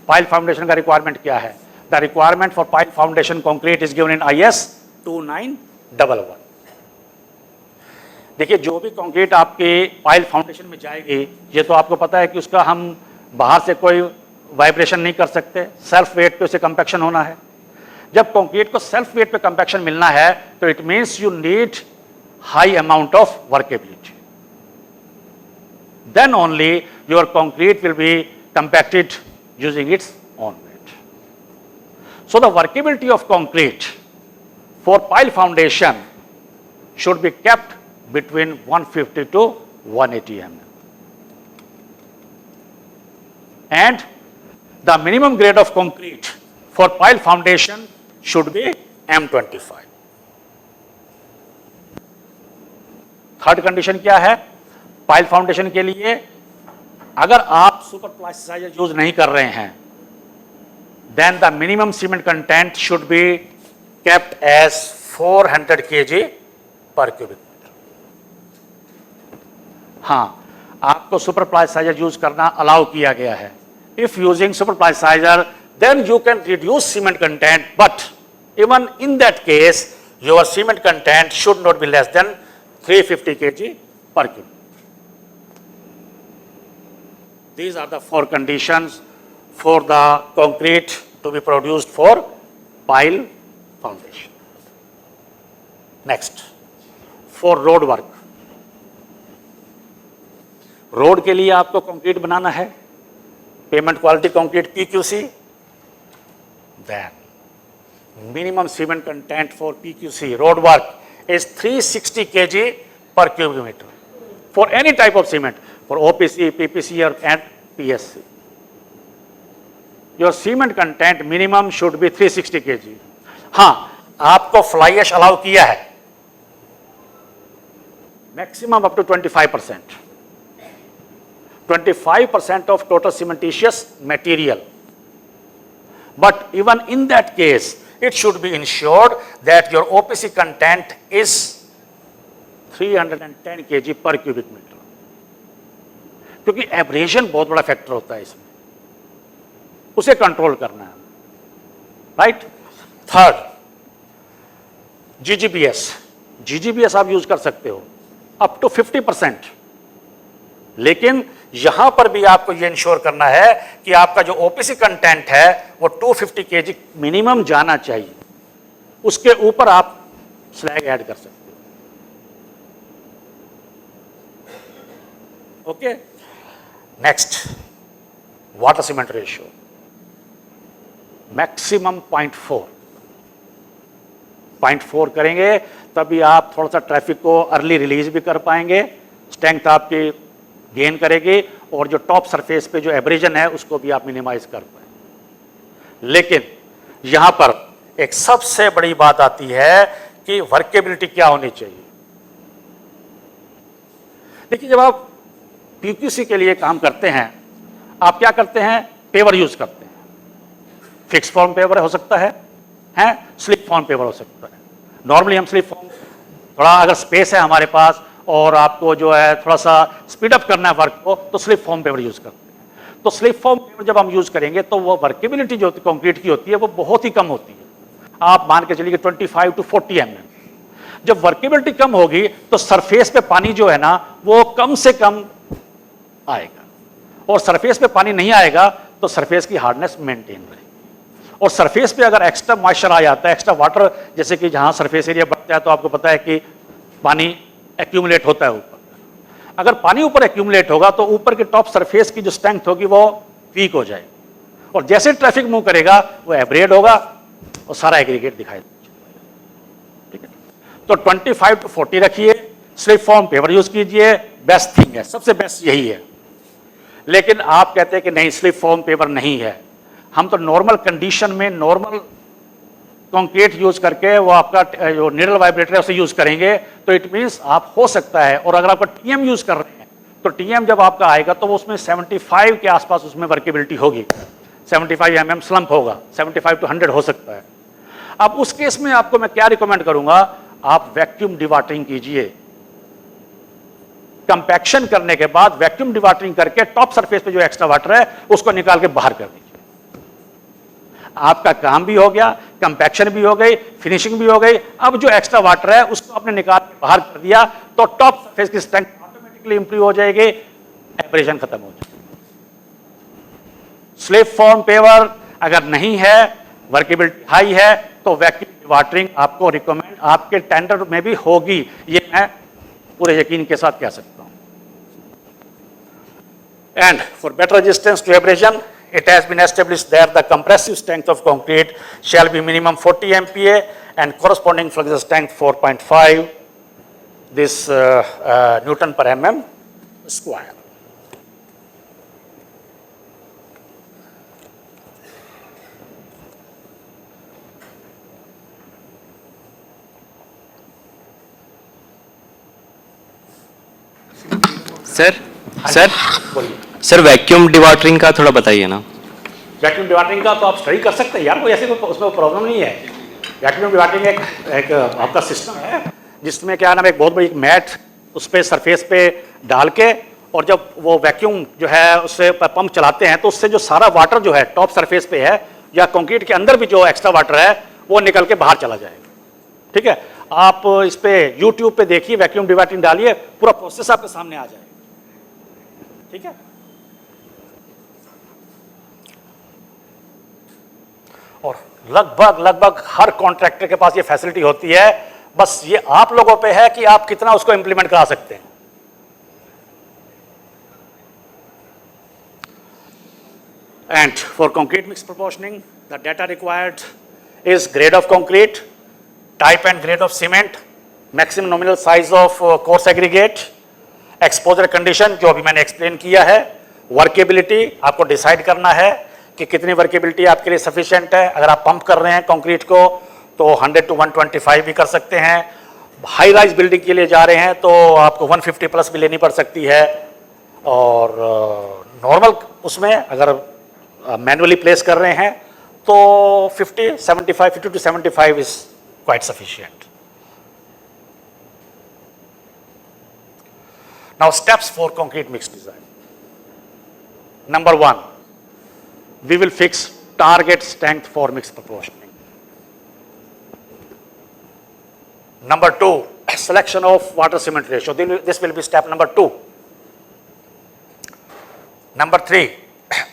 Pile foundation का requirement क्या है? The requirement for pile foundation concrete is given in IS 2911। देखिए, जो भी कंक्रीट आपके पाइल फाउंडेशन में जाएगी, ये तो आपको पता है कि उसका हम बाहर से कोई वाइब्रेशन नहीं कर सकते, सेल्फ वेट पे उसे कंपैक्शन होना है। जब कंक्रीट को सेल्फ वेट पे कंपैक्शन मिलना है तो it means you need high amount of workability, then only your concrete will be compacted using its own weight. So the workability of concrete for pile foundation should be kept between 150 to 180 mm. And the minimum grade of concrete for pile foundation should be M25. Third condition क्या है? Pile foundation के लिए अगर आप super plasticiser use नहीं कर रहे हैं, then the minimum cement content should be kept as 400 kg per cubic metre. हाँ, आपको सुपर प्लास्टिसाइजर यूज करना अलाउ किया गया है। If using super plasticiser then you can reduce cement content, but even in that case your cement content should not be less than 350 kg per cube. These are the 4 conditions for the concrete to be produced for pile foundation. Next, for road work. Road के लिए आपको concrete बनाना है, payment quality concrete PQC, then minimum cement content for PQC road work is 360 kg per cubic meter for any type of cement, for OPC, PPC and PSC. Your cement content minimum should be 360 kg. हाँ, आपको fly ash allow किया है maximum up to 25%. 25% of total cementitious material. But even in that case, it should be ensured that your OPC content is 310 kg per cubic meter, क्योंकि abrasion बहुत बड़ा factor होता है इसमें, उसे कंट्रोल करना है, राइट. थर्ड, GGBS आप यूज कर सकते हो अप टू 50%, लेकिन यहां पर भी आपको यह इंश्योर करना है कि आपका जो OPC कंटेंट है वो 250 kg मिनिमम जाना चाहिए, उसके ऊपर आप स्लैग ऐड कर सकते हो. Okay. Next, water cement ratio maximum 0.4 करेंगे तभी आप थोड़ा सा ट्रैफिक को अर्ली रिलीज भी कर पाएंगे, स्ट्रेंथ आपकी गेन करेगी और जो टॉप सरफेस पे जो एब्रेजन है उसको भी आप मिनिमाइज कर पाएंगे. लेकिन यहां पर एक सबसे बड़ी बात आती है कि वर्केबिलिटी क्या होनी चाहिए. देखिए, जब आप PQC के लिए काम करते हैं, आप क्या करते हैं? पेवर यूज करते हैं. फिक्स फॉर्म पेवर हो सकता है, स्लिप फॉर्म पेवर हो सकता है. नॉर्मली हम स्लिप फॉर्म, थोड़ा अगर स्पेस है हमारे पास और आपको जो है थोड़ा सा स्पीड अप करना है वर्क को, तो स्लिप फॉर्म पेवर यूज करते हैं. तो स्लिप फॉर्म पेवर जब हम यूज करेंगे तो वो वर्केबिलिटी जो कंक्रीट की होती है वो बहुत ही कम होती है. आप मान के चलिए 25 to 40 mm. जब वर्केबिलिटी कम होगी तो सरफेस पे पानी जो है ना वो कम से कम आएगा, और सरफेस पे पानी नहीं आएगा तो सरफेस की हार्डनेस मेंटेन रहेगी. और सरफेस पे अगर एक्स्ट्रा मॉइस्चर आ जाता है, एक्स्ट्रा वाटर, जैसे कि जहां सरफेस एरिया बढ़ता है तो आपको पता है कि पानी एक्यूमुलेट होता है ऊपर. अगर पानी ऊपर एक्यूमुलेट होगा तो ऊपर के टॉप सरफेस की जो स्ट्रेंथ होगी वो वीक हो जाएगी, और जैसे ट्रैफिक मूव करेगा वो एब्रेड होगा और सारा एग्रीगेट दिखाई देगा. ठीक है, तो 25 to 40 रखिए, स्लिप फॉर्म पेवर यूज कीजिए, बेस्ट थिंग है, सबसे बेस्ट यही है. लेकिन आप कहते हैं कि नहीं, स्लिप फॉर्म पेवर नहीं है, हम तो नॉर्मल कंडीशन में नॉर्मल कंक्रीट यूज करके वो आपका जो निडल वाइब्रेटर है उसे यूज करेंगे, तो इट मींस आप हो सकता है. और अगर आपका TM यूज कर रहे हैं तो TM जब आपका आएगा तो वो उसमें 75 के आसपास उसमें वर्केबिलिटी होगी, 75 mm स्लंप होगा, 75 to 100 हो सकता है. अब उस केस में आपको मैं क्या रिकमेंड करूंगा, आप वैक्यूम डिवाटरिंग कीजिए. कंपैक्शन करने के बाद वैक्यूम डिवाटरिंग करके टॉप सरफेस पे जो एक्स्ट्रा वाटर है उसको निकाल के बाहर कर दीजिए. आपका काम भी हो गया, कंपैक्शन भी हो गई, फिनिशिंग भी हो गई। अब जो एक्स्ट्रा वाटर है उसको आपने निकाल के बाहर कर दिया तो टॉप सरफेस की स्ट्रेंथ ऑटोमेटिकली इंप्रूव हो जाएगी, एब्रेशन खत्म हो जाएगी। स्लिप फॉर्म पेवर अगर नहीं है, वर्केबिलिटी हाई है, तो वैक्यूम वाटरिंग आपको रिकमेंड आपके टेंडर में भी होगी, ये मैं पूरे यकीन के साथ कह सकता हूं। And for better resistance to abrasion, it has been established that the compressive strength of concrete shall be minimum 40 MPa and corresponding flexure strength 4.5 this Newton per mm square. Sir vacuum dewatering का थोड़ा बताइए ना। Vacuum dewatering का तो आप study कर सकते हैं यार, कोई ऐसे कोई उसमें प्रॉब्लम नहीं है। वैक्यूम डिवाटरिंग एक आपका सिस्टम है जिसमें क्या नाम, एक बहुत बड़ी मैट उस पर सरफेस पे डाल के, और जब वो वैक्यूम जो है उससे पंप चलाते हैं तो उससे जो सारा वाटर जो है टॉप सरफेस पे है या कंक्रीट के अंदर भी जो एक्स्ट्रा वाटर है वो निकल के बाहर चला जाएगा। ठीक है, आप इस पे यूट्यूब पे देखिए, वैक्यूम डिवाटरिंग डालिए, पूरा प्रोसेस आपके सामने आ जाएगा। ठीक है, और लगभग हर कॉन्ट्रैक्टर के पास ये फैसिलिटी होती है, बस ये आप लोगों पे है कि आप कितना उसको इंप्लीमेंट करा सकते हैं। And for concrete mix proportioning, the data required is grade of concrete, type and grade of cement, maximum nominal size of coarse aggregate, exposure condition जो अभी मैंने एक्सप्लेन किया है, वर्केबिलिटी आपको डिसाइड करना है कि कितनी वर्केबिलिटी आपके लिए सफिशिएंट है। अगर आप पंप कर रहे हैं कंक्रीट को तो 100 to 125 भी कर सकते हैं, हाई राइज बिल्डिंग के लिए जा रहे हैं तो आपको 150 प्लस भी लेनी पड़ सकती है, और नॉर्मल उसमें अगर मैनुअली प्लेस कर रहे हैं तो 50 to 75 is quite sufficient. Now steps for concrete mix design. Number 1, we will fix target strength for mix proportioning. Number 2, selection of water cement ratio. This will be step number 2. Number 3,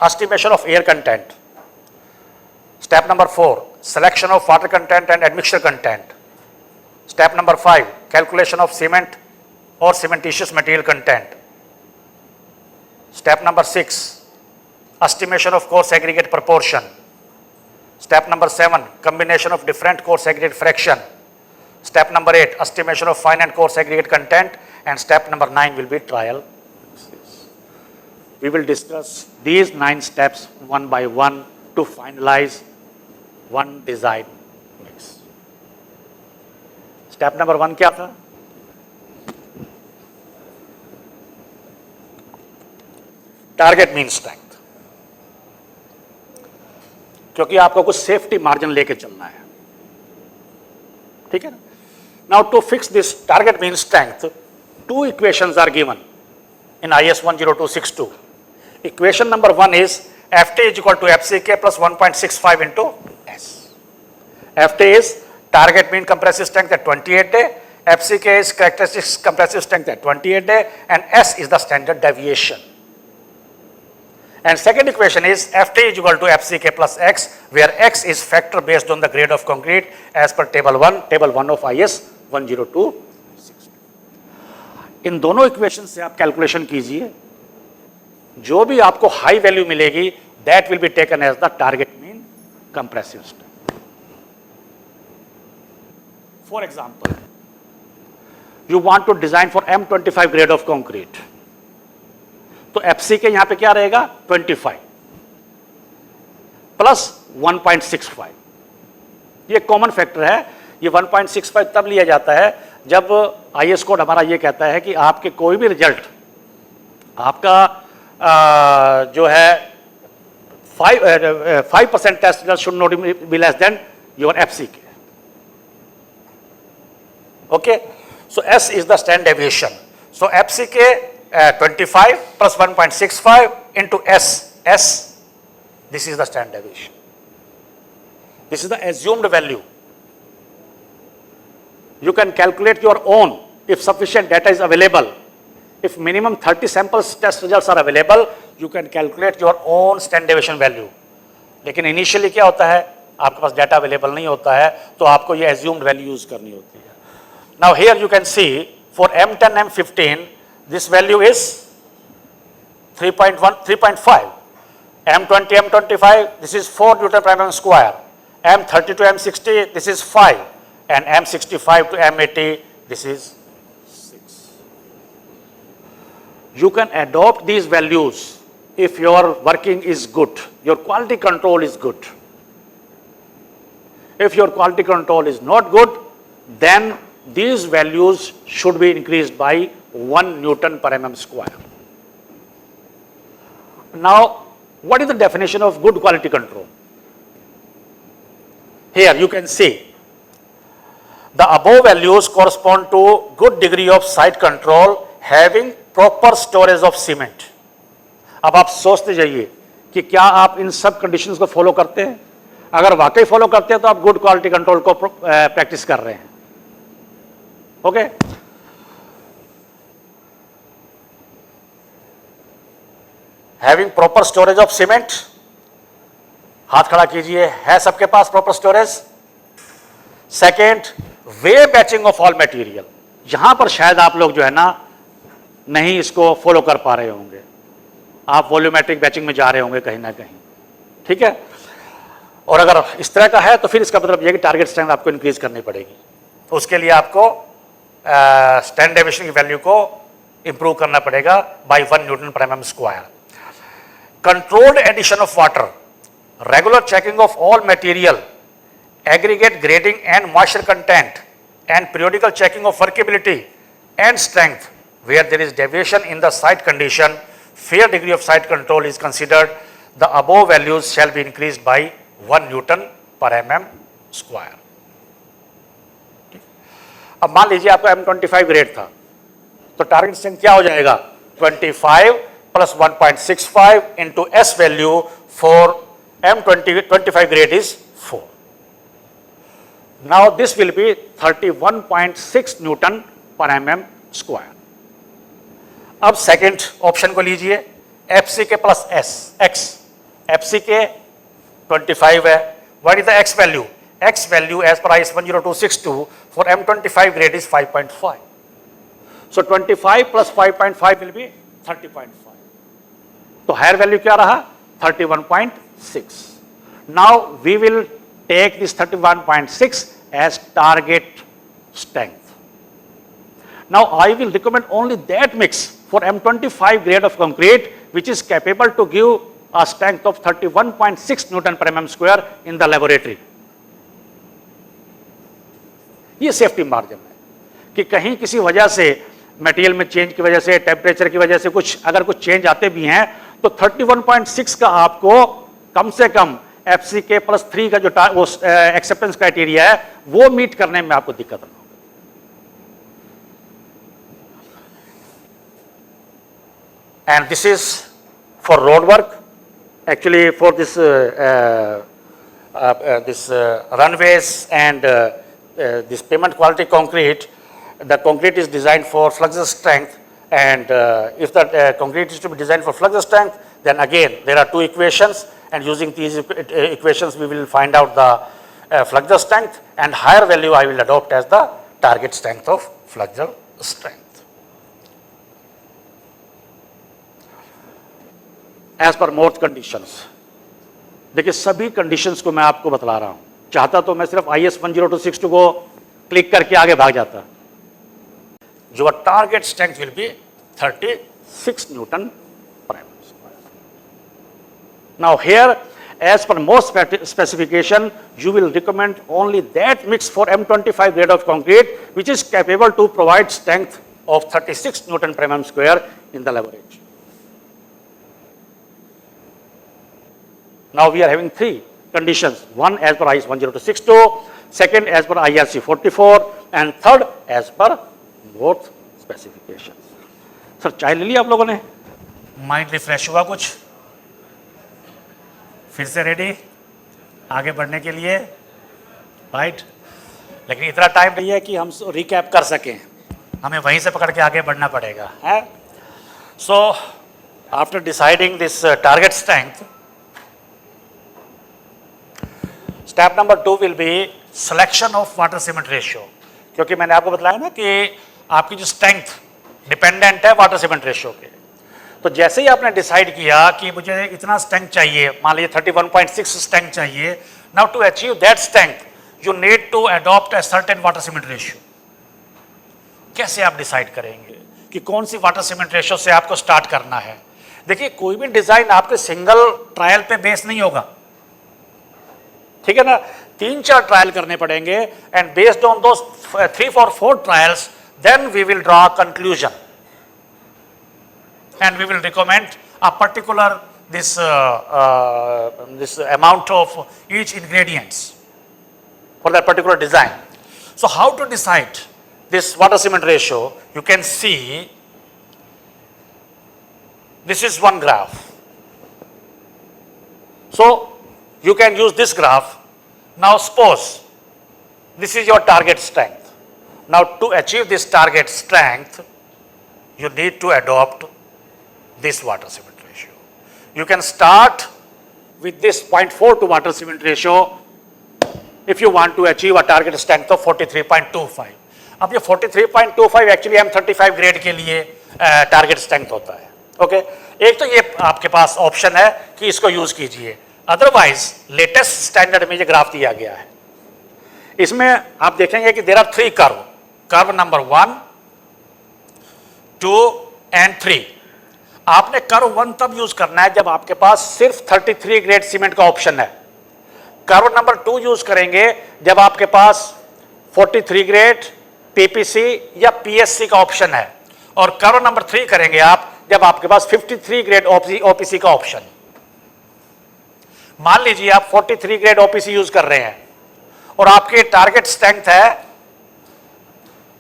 estimation of air content. Step number 4, selection of water content and admixture content. Step number 5, calculation of cement or cementitious material content. Step number 6, estimation of coarse aggregate proportion. Step number 7, combination of different coarse aggregate fraction. Step number 8, estimation of fine and coarse aggregate content, and step number 9 will be trial. We will discuss these 9 steps one by one to finalize one design mix. Step number 1 क्या था? Target mean strength, क्योंकि आपको कुछ safety margin लेके चलना है। ठीक है ना? Now to fix this target mean strength, 2 equations are given in IS 10262. Equation number 1 is FT is equal to FCK plus 1.65 into S. FT is target mean compressive strength at 28 day, FCK is characteristic compressive strength at 28 day, and S is the standard deviation. And second equation is FT is equal to FCK plus X, where X is factor based on the grade of concrete as per table 1 of IS 10262. इन दोनों equation से आप calculation कीजिए, जो भी आपको high value मिलेगी that will be taken as the target mean compressive strength. For example, you want to design for M25 grade of concrete, तो FC के यहां पे क्या रहेगा 25 प्लस 1.65. ये कॉमन फैक्टर है. ये 1.65 तब लिया जाता है जब IS कोड हमारा ये कहता है कि आपके कोई भी रिजल्ट आपका जो है 5% test result should not be less than your FCK. Okay, so S is the standard deviation. So FCK 25 plus 1.65 into S, this is the standard deviation. This is the assumed value. You can calculate your own if sufficient data is available. If minimum 30 samples test results are available, you can calculate your own standard deviation value. लेकिन initially क्या होता है, आपके पास data available नहीं होता है, तो आपको ये assumed value यूज करनी होती है. Now here you can see for M10, M15, this value is 3.1, 3.5. M20, M25, this is 4 Newton per mm square. M30 to M60, this is 5. And M65 to M80, this is 6. You can adopt these values if your working is good, your quality control is good. If your quality control is not good, then these values should be increased by 1 Newton per mm square. Now, what is the definition of good quality control? Here you can see the above values correspond to good degree of site control having proper storage of cement. अब आप सोचते जाइए कि क्या आप इन सब conditions को follow करते हैं. अगर वाकई फॉलो करते हैं तो आप गुड क्वालिटी कंट्रोल को प्रैक्टिस कर रहे हैं. Okay having proper storage of cement. हाथ खड़ा कीजिए, है सबके पास proper storage. Second, weigh batching of all material. यहां पर शायद आप लोग जो है ना नहीं इसको फॉलो कर पा रहे होंगे. आप वॉल्यूमेट्रिक बैचिंग में जा रहे होंगे कहीं ना कहीं. ठीक है, और अगर इस तरह का है तो फिर इसका मतलब यह कि टारगेट स्ट्रेंथ आपको इंक्रीज करनी पड़ेगी. तो उसके लिए आपको स्टैंडर्ड डेविएशन की वैल्यू को इंप्रूव करना पड़ेगा by 1 newton per mm square. Controlled addition of water, regular checking of all material, aggregate grading and moisture content, and periodical checking of workability and strength. Where there is deviation in the site condition, fair degree of site control is considered. The above values shall be increased by 1 Newton per mm square. अब मान लीजिए आपका M25 grade था, तो target strength क्या हो जाएगा? 25 plus 1.65 into S value for M25 grade is 4. Now this will be 31.6 Newton per mm square. अब सेकेंड ऑप्शन को लीजिए, FC के प्लस X. FC के 25 है. What is the X value? X value as per IS 10262 for M25 grade is 5.5. So 25 plus 5.5 will be 30.5. तो higher value क्या रहा? 31.6. Now we will take this 31.6 as target strength. Now I will recommend only that mix for M25 grade of concrete which is capable to give a strength of 31.6 Newton per mm square in the laboratory. ये safety margin है कि कहीं किसी वजह से material में change की वजह से, टेम्परेचर की वजह से अगर कुछ चेंज आते भी हैं तो 31.6 का आपको कम से कम FC के प्लस 3 का जो एक्सेप्टेंस क्राइटेरिया है वो मीट करने में आपको दिक्कत ना हो. And this is for road work. Actually, for this runways and this pavement quality concrete, the concrete is designed for flux strength. And if the concrete is to be designed for flux strength, then again there are two equations, and using these equations we will find out the flux strength, and higher value I will adopt as the target strength of flux strength. As per most conditions, देखिए सभी conditions को मैं आपको बतला रहा हूं. चाहता तो मैं सिर्फ IS 10262 को क्लिक करके आगे भाग जाता. Your target strength will be 36 Newton per mm square. Now here, as per most specification, you will recommend only that mix for M25 grade of concrete which is capable to provide strength of 36 Newton per mm square in the laboratory. Now we are having three conditions. One as per IS 10262, second as per IRC 44, and third as per both specifications. Sir चाय ले लिया आप लोगों ने? Mind refresh हुआ कुछ? फिर से रेडी? आगे बढ़ने के लिए, राइट। लेकिन इतना टाइम नहीं है कि हम रिकैप कर सकें, हमें वहीं से पकड़ के आगे बढ़ना पड़ेगा, है। So after deciding this target strength, step number 2 will be selection of water cement ratio. क्योंकि मैंने आपको बताया ना कि आपकी जो स्ट्रेंथ डिपेंडेंट है वाटर सीमेंट रेशियो के। तो जैसे ही आपने डिसाइड किया कि मुझे इतना स्ट्रेंथ चाहिए, मान लीजिए 31.6 स्ट्रेंथ चाहिए, now to achieve that strength you need to adopt a certain water cement ratio. कैसे आप डिसाइड करेंगे कि कौन सी वाटर सीमेंट रेशियो से आपको स्टार्ट करना है? देखिए, कोई भी डिजाइन आपके सिंगल ट्रायल पे बेस नहीं होगा, ठीक है ना। 3-4 ट्रायल करने पड़ेंगे, and based on those 3 or 4 trials then we will draw conclusion and we will recommend a particular this amount of each ingredients for that particular design. So how to decide this water cement ratio? You can see this is one graph. So you can use this graph. Now suppose this is your target strength. Now to achieve this target strength you need to adopt this water cement ratio. You can start with this 0.4 to water cement ratio if you want to achieve a target strength of 43.25. अब ये 43.25 actually M35 grade के लिए target strength होता है, okay. एक तो ये आपके पास ऑप्शन है कि इसको यूज कीजिए, अदरवाइज लेटेस्ट स्टैंडर्ड में ये ग्राफ दिया गया है। इसमें आप देखेंगे कि there are 3 curve number 1, 2 and 3। आपने कर्व 1 तब यूज करना है जब आपके पास सिर्फ 33 ग्रेड सीमेंट का ऑप्शन है। कर्व नंबर 2 यूज करेंगे जब आपके पास 43 ग्रेड पीपीसी या पीएससी का ऑप्शन है, और कर्व नंबर 3 करेंगे आप जब आपके पास 53 ग्रेड ओपीसी का ऑप्शन। मान लीजिए आप 43 ग्रेड ओपीसी यूज कर रहे हैं और आपके टारगेट स्ट्रेंथ है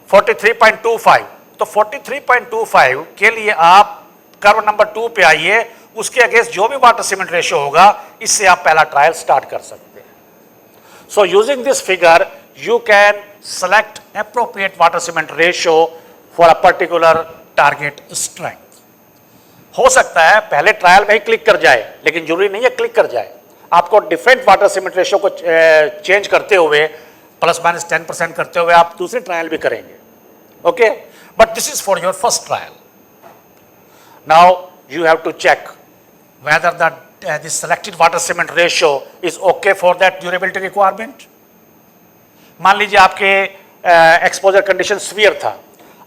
43.25, तो 43.25 के लिए आप कर्व नंबर 2 पे आइए, उसके अगेंस्ट जो भी वाटर सीमेंट रेशियो होगा इससे आप पहला ट्रायल स्टार्ट कर सकते हैं। So using this figure you can select appropriate water cement ratio for a particular target strength. हो सकता है पहले ट्रायल में ही क्लिक कर जाए, लेकिन जरूरी नहीं है क्लिक कर जाए। आपको डिफरेंट वाटर सीमेंट रेशियो को चेंज करते हुए ±10% करते हुए आप दूसरे ट्रायल भी करेंगे, okay. But this is for your first trial. Now you have to check whether this selected water cement ratio is okay for that durability requirement. मान लीजिए आपके एक्सपोजर कंडीशन स्फीयर था।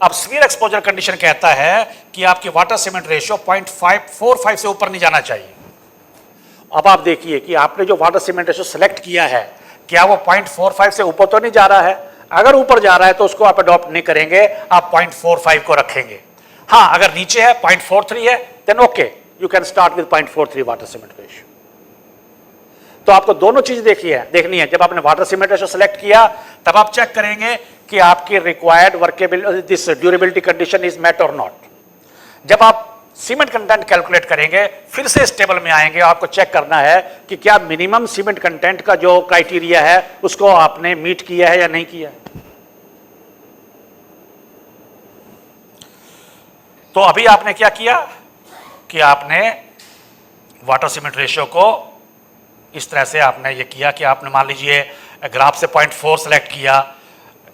अब स्फीयर एक्सपोजर कंडीशन कहता है कि आपकी water cement ratio 0.545 से ऊपर नहीं जाना चाहिए। अब आप देखिए कि आपने जो वाटर सीमेंट रेशियो सेलेक्ट किया है, क्या वो 0.45 से ऊपर तो नहीं जा रहा है? अगर ऊपर जा रहा है तो उसको आप अडॉप्ट नहीं करेंगे, आप 0.45 को रखेंगे। हाँ, अगर नीचे है 0.43 है then okay, you can start with 0.43 water cement ratio. तो आपको दोनों चीज देखनी है। जब आपने वाटर सीमेंट रेशियो सेलेक्ट किया तब आप चेक करेंगे कि आपकी required workability this durability condition is met और नॉट। जब आप सीमेंट कंटेंट कैलकुलेट करेंगे फिर से इस टेबल में आएंगे, आपको चेक करना है कि क्या मिनिमम सीमेंट कंटेंट का जो क्राइटेरिया है उसको आपने मीट किया है या नहीं किया है। तो अभी आपने क्या किया कि आपने वाटर सीमेंट रेशियो को इस तरह से आपने ये किया कि आपने मान लीजिए ग्राफ से 0.4 सेलेक्ट किया,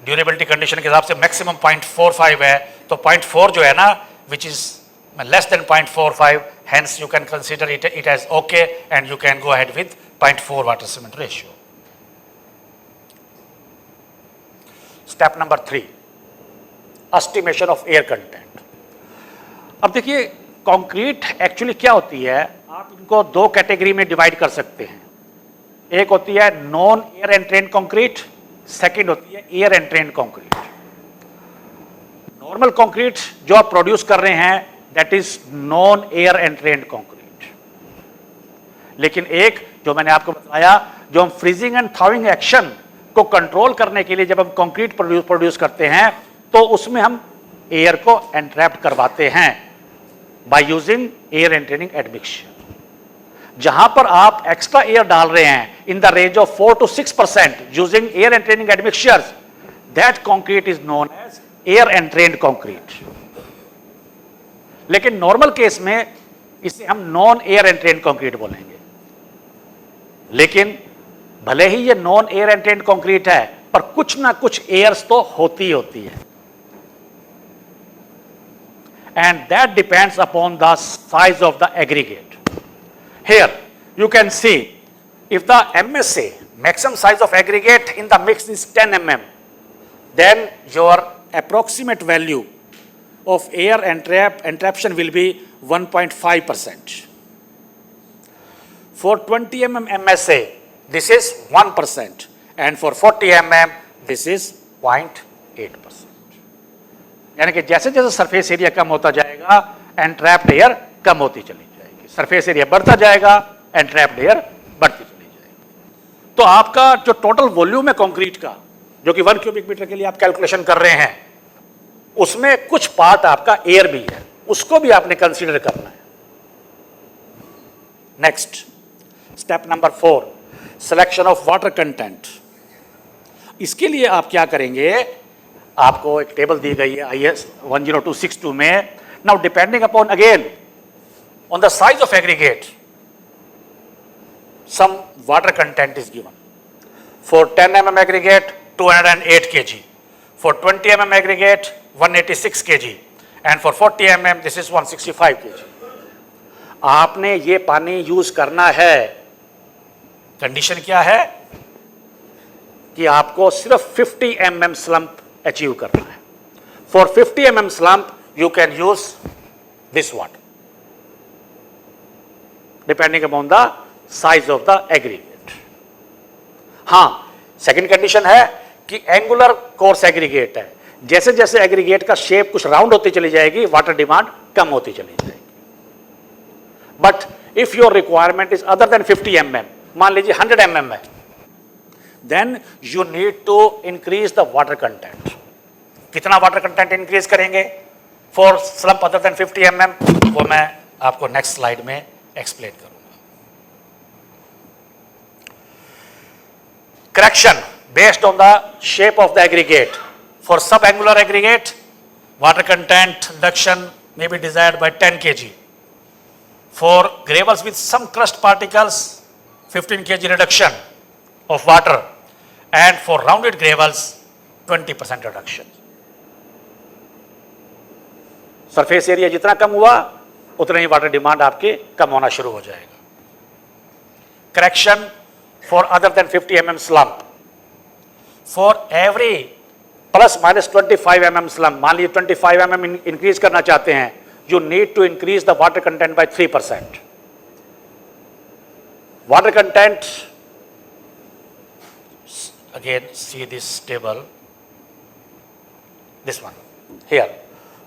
ड्यूरेबिलिटी कंडीशन के हिसाब से मैक्सिमम 0.45 है, तो 0.4 जो है ना which is less than 0.45, hence you can consider it as okay and you can go ahead with 0.4 water cement ratio. Step number 3, estimation of air content. अब देखिए कंक्रीट एक्चुअली क्या होती है, आप इनको 2 कैटेगरी में डिवाइड कर सकते हैं। एक होती है non air entrained concrete, second होती है air entrained concrete. Normal concrete जो आप प्रोड्यूस कर रहे हैं that is non air entrained concrete. लेकिन एक जो मैंने आपको बताया, जो हम फ्रीजिंग एंड थॉविंग एक्शन को कंट्रोल करने के लिए जब हम कंक्रीट प्रोड्यूस करते हैं तो उसमें हम एयर को एंट्रैप्ट करवाते हैं by using air entraining admixture. जहां पर आप एक्स्ट्रा एयर डाल रहे हैं in the range of 4 to 6% using air entraining admixtures, that concrete is known as air entrained concrete. लेकिन नॉर्मल केस में इसे हम नॉन एयर एंट्रेन्ड कंक्रीट बोलेंगे। लेकिन भले ही ये नॉन एयर एंट्रेन्ड कंक्रीट है, पर कुछ ना कुछ एयर्स तो होती है, and that depends upon the size of the aggregate. Here you can see if the MSA, maximum size of aggregate in the mix, is 10 mm, then your approximate value of air entrapment will be 1.5%. For 20 mm MSA, this is 1%, and for 40 mm, this is 0.8%. यानी कि जैसे जैसे surface area कम होता जाएगा, entrapped air कम होती चली जाएगी, surface area बढ़ता जाएगा, एंट्रैप्ड एयर बढ़ती चली जाएगी। तो आपका जो टोटल वॉल्यूम है कंक्रीट का, जो कि 1 क्यूबिक मीटर के लिए आप कैलकुलेशन कर रहे हैं, उसमें कुछ पार्ट आपका एयर भी है, उसको भी आपने कंसीडर करना है। Next step number 4, selection of water content. इसके लिए आप क्या करेंगे, आपको एक टेबल दी गई है IS 10262 में। Now depending upon again on the size of aggregate, some water content is given. For 10 mm aggregate, 208 kg. For 20 mm aggregate, 186 kg. And for 40 mm, this is 165 kg. आपने ये पानी यूज करना है। Condition क्या है कि आपको सिर्फ 50 mm slump अचीव करना है। For 50 mm slump, you can use this water, depending upon the size of the aggregate. हां, सेकंड कंडीशन है कि एंगुलर कोर्स एग्रीगेट है, जैसे जैसे एग्रीगेट का शेप कुछ राउंड होती चली जाएगी, वाटर डिमांड कम होती चली जाएगी। But if your requirement is other than 50 mm, मान लीजिए 100 mm है, then you need to increase the water content. कितना वाटर कंटेंट इंक्रीज करेंगे for slump other than 50 mm, वो मैं आपको नेक्स्ट स्लाइड में एक्सप्लेन करूंगा। Correction based on the shape of the aggregate. For subangular aggregate, water content reduction may be desired by 10 kg. For gravels with some crust particles, 15 kg reduction of water, and for rounded gravels, 20% reduction. Surface area जितना कम हुआ, उतना ही water demand आपके कम होना शुरू हो जाएगा। Correction for other than 50 mm slump. For every plus minus 25 mm slump, मान लीजिए 25 mm इंक्रीज करना चाहते हैं, you need to increase the water content by 3%. Water content, again see this table, this one here.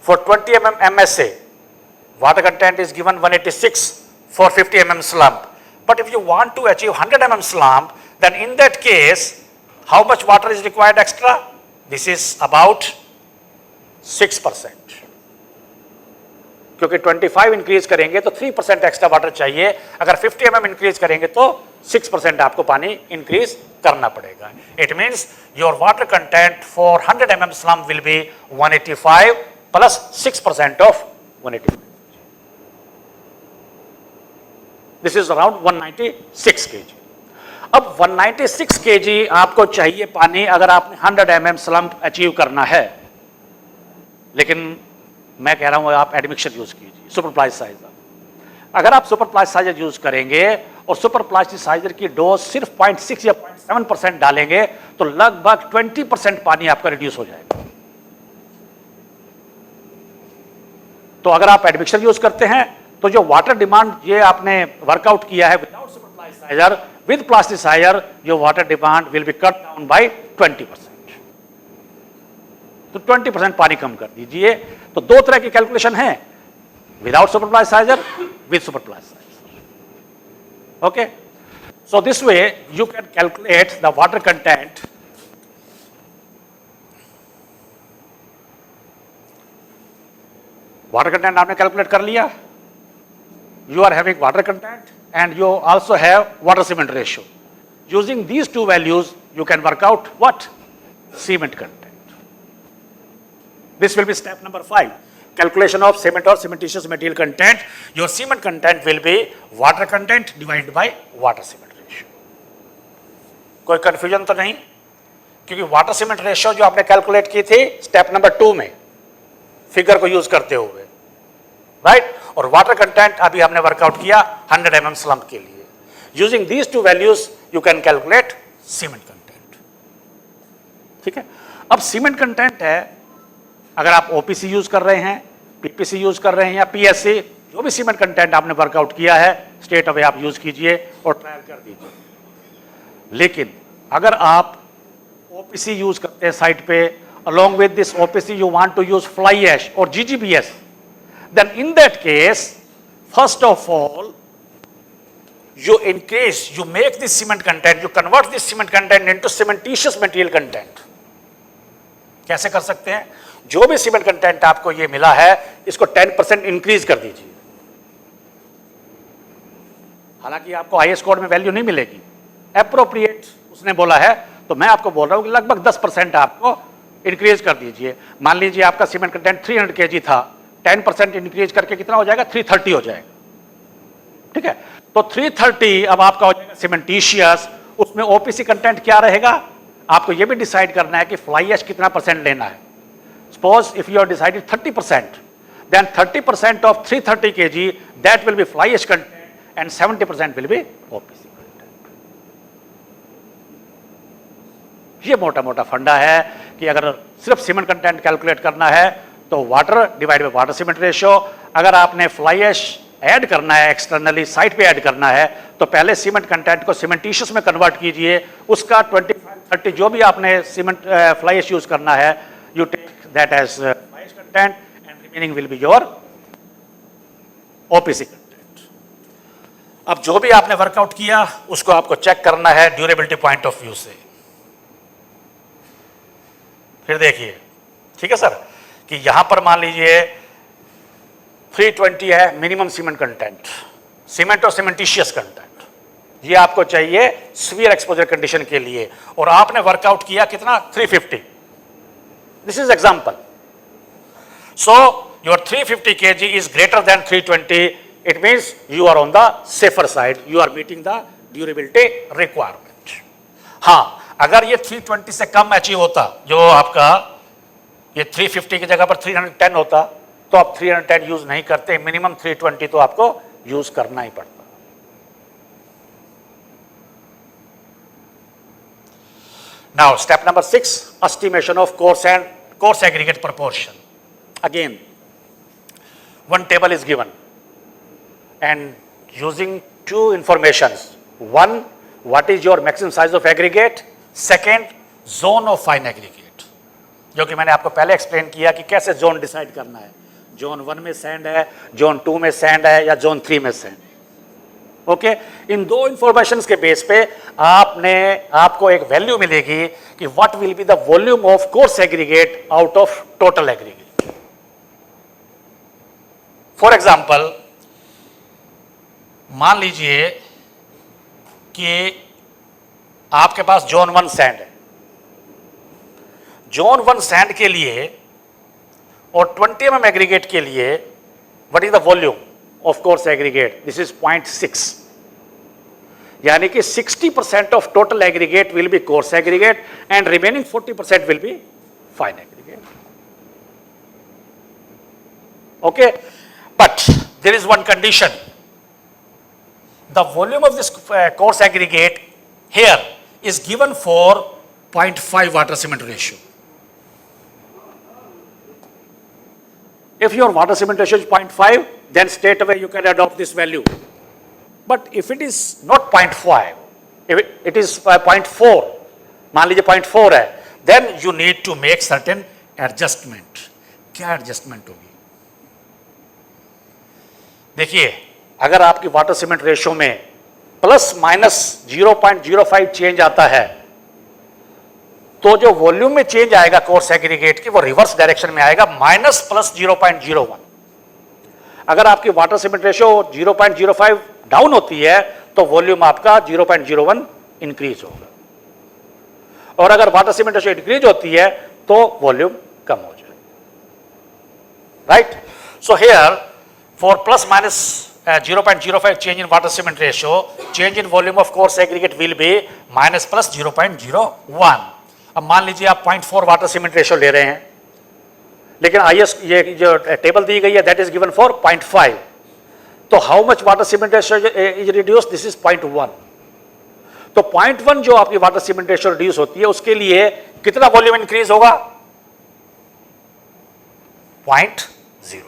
For 20 mm MSA, water content is given 186 for 50 mm slump. But if you want to achieve 100 mm slump, then in that case, how much water is required extra? This is about 6%. क्योंकि 25 increase करेंगे तो 3% extra water चाहिए, अगर 50 mm increase करेंगे तो 6% आपको पानी increase करना पड़ेगा। It means your water content for 100 mm slump will be 185 plus 6% of 185. This is around 196 kg. अब 196 kg आपको चाहिए पानी अगर आपने 100 mm स्लम्प अचीव करना है, लेकिन मैं कह रहा हूं आप एडमिक्शन यूज कीजिए, सुपर प्लास्टिसाइजर। अगर आप सुपर प्लास्टिसाइजर यूज करेंगे और सुपर प्लास्टिसाइजर की डोज सिर्फ 0.6 या 0.7% डालेंगे, तो लगभग 20% पानी आपका रिड्यूस हो जाएगा। तो अगर आप एडमिक्शन यूज करते हैं तो जो वाटर डिमांड ये आपने वर्कआउट किया है without super plasticiser, with plasticiser your water demand will be cut down by 20%। तो 20% पानी कम कर दीजिए। तो दो तरह की कैलकुलेशन है, without super plasticiser, with super plasticiser. Okay, so this way you can calculate the water content water content आपने कैलकुलेट कर लिया, you are having water content and you also have water cement ratio. Using these two values, you can work out what? Cement content. This will be step number 5. Calculation of cement or cementitious material content. Your cement content will be water content divided by water cement ratio. कोई confusion तो नहीं? क्योंकि water cement ratio जो आपने calculate की थी step number 2 में figure को यूज करते हुए, राइट? और वाटर कंटेंट अभी हमने वर्कआउट किया 100 mm स्लम्प के लिए. Using these two values you can calculate cement content. ठीक है. अब सीमेंट कंटेंट है, अगर आप ओपीसी यूज कर रहे हैं, पीपीसी यूज कर रहे हैं या पीएससी, जो भी सीमेंट कंटेंट आपने वर्कआउट किया है स्ट्रेट अवे आप यूज कीजिए और ट्रायल कर दीजिए. लेकिन अगर आप ओपीसी यूज करते हैं साइट पे, along with this OPC you want to use fly ash or GGBS, then in that case, first of all, you increase, you make this cement content, you convert this cement content into cementitious material content. कैसे कर सकते हैं? जो भी cement content आपको ये मिला है इसको 10% इंक्रीज कर दीजिए. हालांकि आपको आईएस कोड में वैल्यू नहीं मिलेगी, एप्रोप्रिएट उसने बोला है, तो मैं आपको बोल रहा हूं कि लगभग 10% आपको इंक्रीज कर दीजिए. मान लीजिए आपका सीमेंट कंटेंट 300 kg था, 10% इंक्रीज करके कितना हो जाएगा? 330 हो जाएगा. ठीक है. तो 330 अब आपका हो जाएगा सीमेंटिशियस. उसमें ओपीसी कंटेंट क्या रहेगा? आपको यह भी डिसाइड करना है कि फ्लाई ऐश कितना परसेंट लेना है. Suppose if you are decided 30%, then 30% of 330 kg that will be fly ash content and 70% will be OPC. ये मोटा मोटा फंडा है कि अगर सिर्फ सीमेंट कंटेंट कैलकुलेट करना है तो water divide by water cement ratio. अगर आपने फ्लाई ऐश ऐड करना है, एक्सटर्नली साइट पे ऐड करना है, तो पहले सीमेंट कंटेंट को सीमेंटिशियस में कन्वर्ट कीजिए. उसका 25-30 जो भी आपने सीमेंट फ्लाई ऐश यूज करना है, you take that as fly ash content and remaining will be your OPC content. अब जो भी आपने वर्कआउट किया उसको आपको चेक करना है ड्यूरेबिलिटी पॉइंट ऑफ व्यू से. फिर देखिए, ठीक है सर, कि यहां पर मान लीजिए 320 है मिनिमम सीमेंट कंटेंट, सीमेंट और सीमेंटिशियस कंटेंट. ये आपको चाहिए स्फीयर एक्सपोजर कंडीशन के लिए, और आपने वर्कआउट किया कितना? 350. This is example. So your 350 kg is greater than 320. It means you are on the safer side, you are meeting the durability requirement. हां, अगर ये 320 से कम अचीव होता, जो आपका ये 350 की जगह पर 310 होता, तो आप 310 यूज नहीं करते. मिनिमम 320 तो आपको यूज करना ही पड़ता. Now step number 6, estimation of course and coarse aggregate proportion. Again one table is given and using two informations. One, what is your maximum size of aggregate? Second, zone of fine aggregate, जो कि मैंने आपको पहले explain किया कि कैसे zone decide करना है. जोन 1 में सैंड है, जोन 2 में सैंड है, या जोन 3 में सैंड. ओके. इन दो इंफॉर्मेशन के बेस पे आपको एक वैल्यू मिलेगी कि what will be the volume of coarse aggregate out of total aggregate. For example, मान लीजिए कि आपके पास जोन 1 सैंड है. जोन 1 सैंड के लिए और 20 mm एग्रीगेट के लिए what is the volume of coarse aggregate? This is 0.6. यानी कि 60% of total aggregate will be coarse aggregate and remaining 40% will be fine aggregate. Okay. But there is one condition. The volume of this coarse aggregate here is given for 0.5 water cement ratio. If your water cement ratio is 0.5, then straight away you can adopt this value. But if it is not 0.5, if it is 0.4, मान लीजिए 0.4 है, then you need to make certain adjustment. क्या adjustment होगी? देखिए, अगर आपकी water cement ratio में plus minus 0.05 change आता है, तो जो वॉल्यूम में चेंज आएगा कोर्स एग्रीगेट की, वो रिवर्स डायरेक्शन में आएगा, माइनस प्लस 0.01. अगर आपकी वाटर सीमेंट रेशियो 0.05 डाउन होती है तो वॉल्यूम आपका 0.01 इंक्रीज होगा, और अगर वाटर सीमेंट रेशियो इंक्रीज होती है तो वॉल्यूम कम हो जाएगा, right. So here for plus minus 0.05 change in water cement ratio, change in volume of coarse aggregate will B minus plus 0.01। अब मान लीजिए आप 0.4 वाटर सीमेंट रेशियो ले रहे हैं, लेकिन आईएस ये जो टेबल दी गई है दैट इज गिवन फॉर 0.5, तो how much water cement ratio is reduce, this is 0.1। तो 0.1 जो आपकी वाटर सीमेंट रेशियो रिड्यूस होती है उसके लिए कितना वॉल्यूम इंक्रीज होगा, 0.02।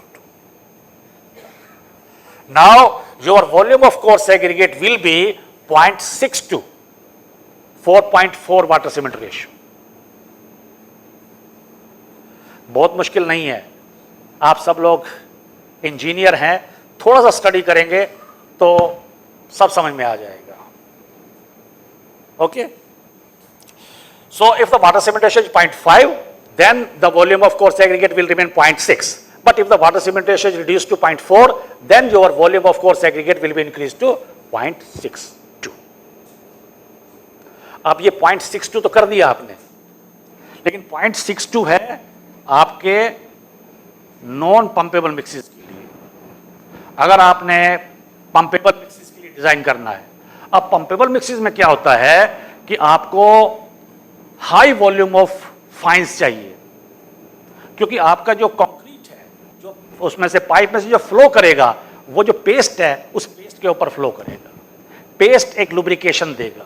Now your volume of coarse aggregate will B 0.62, 4.4 water cement ratio. बहुत मुश्किल नहीं है, आप सब लोग इंजीनियर हैं, थोड़ा सा स्टडी करेंगे तो सब समझ में आ जाएगा। Okay, so if the water cement ratio is 0.5 then the volume of coarse aggregate will remain 0.6, but if the water cement ratio is reduced to 0.4 then your volume of coarse aggregate will be increased to 0.62। अब ये 0.62 तो कर दिया आपने, लेकिन 0.62 है आपके non पंपेबल mixes के लिए। अगर आपने पंपेबल मिक्सेस के लिए डिजाइन करना है, अब पंपेबल मिक्सेस में क्या होता है कि आपको हाई वॉल्यूम ऑफ फाइंस चाहिए, क्योंकि आपका जो कंक्रीट है जो उसमें से पाइप में से जो फ्लो करेगा वो जो पेस्ट है उस पेस्ट के ऊपर फ्लो करेगा, पेस्ट एक लुब्रिकेशन देगा,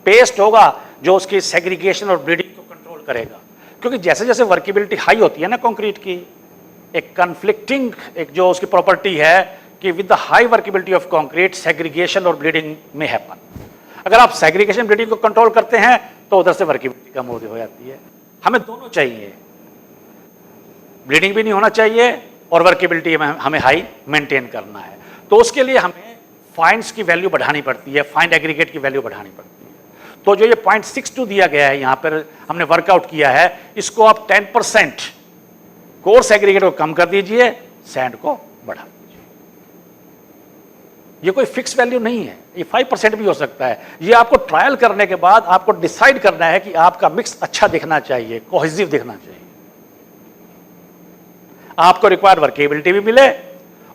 पेस्ट होगा जो उसकी सेग्रीगेशन और ब्लीडिंग को कंट्रोल करेगा। क्योंकि जैसे जैसे वर्केबिलिटी हाई होती है ना कंक्रीट की, एक कन्फ्लिक्टिंग एक जो उसकी प्रॉपर्टी है कि with the high workability of concrete segregation और ब्लीडिंग में हैपन। अगर आप सेग्रीगेशन ब्लीडिंग को कंट्रोल करते हैं तो उधर से वर्केबिलिटी कम हो जाती है। हमें दोनों चाहिए, ब्लीडिंग भी नहीं होना चाहिए और वर्केबिलिटी हमें हाई मेंटेन करना है। तो उसके लिए हमें फाइंस की वैल्यू बढ़ानी पड़ती है, फाइन एग्रीगेट की वैल्यू बढ़ानी पड़ती है। तो जो ये 0.62 दिया गया है यहाँ पर हमने वर्कआउट किया है, इसको आप 10% कोर्स एग्रीगेट को कम कर दीजिए, सैंड को बढ़ा दीजिए। ये कोई फिक्स वैल्यू नहीं है, ये 5% भी हो सकता है। ये आपको ट्रायल करने के बाद आपको डिसाइड करना है कि आपका मिक्स अच्छा दिखना चाहिए, कोहेसिव दिखना चाहिए, आपको रिक्वायर्ड वर्केबिलिटी भी मिले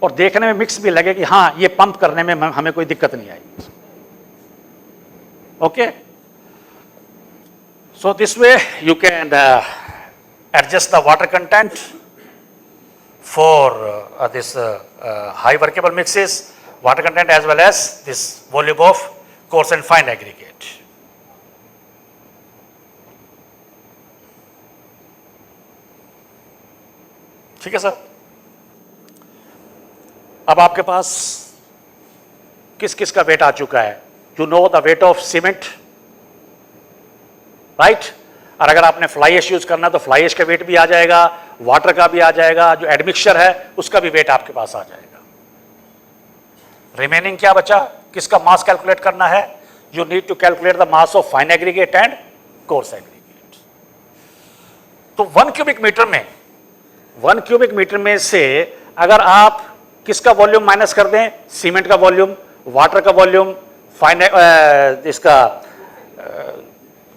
और देखने में मिक्स भी लगे कि हाँ ये पंप करने में हमें कोई दिक्कत नहीं आएगी। Okay, so this way you can adjust the water content for this high workable mixes, water content as well as this volume of coarse and fine aggregate. ठीक है सर। अब आपके पास किस किस का वेट आ चुका है, you know the wait of cement, right. और अगर आपने फ्लाई ऐश यूज करना तो फ्लाई ऐश का वेट भी आ जाएगा, वाटर का भी आ जाएगा, जो एडमिक्सचर है उसका भी वेट आपके पास आ जाएगा। रिमेनिंग क्या बचा, किसका मास कैलकुलेट करना है, you need to calculate the mass of fine aggregate and coarse aggregate. तो 1 क्यूबिक मीटर में से अगर आप किसका वॉल्यूम माइनस कर दें, सीमेंट का वॉल्यूम, वाटर का वॉल्यूम, फाइन इसका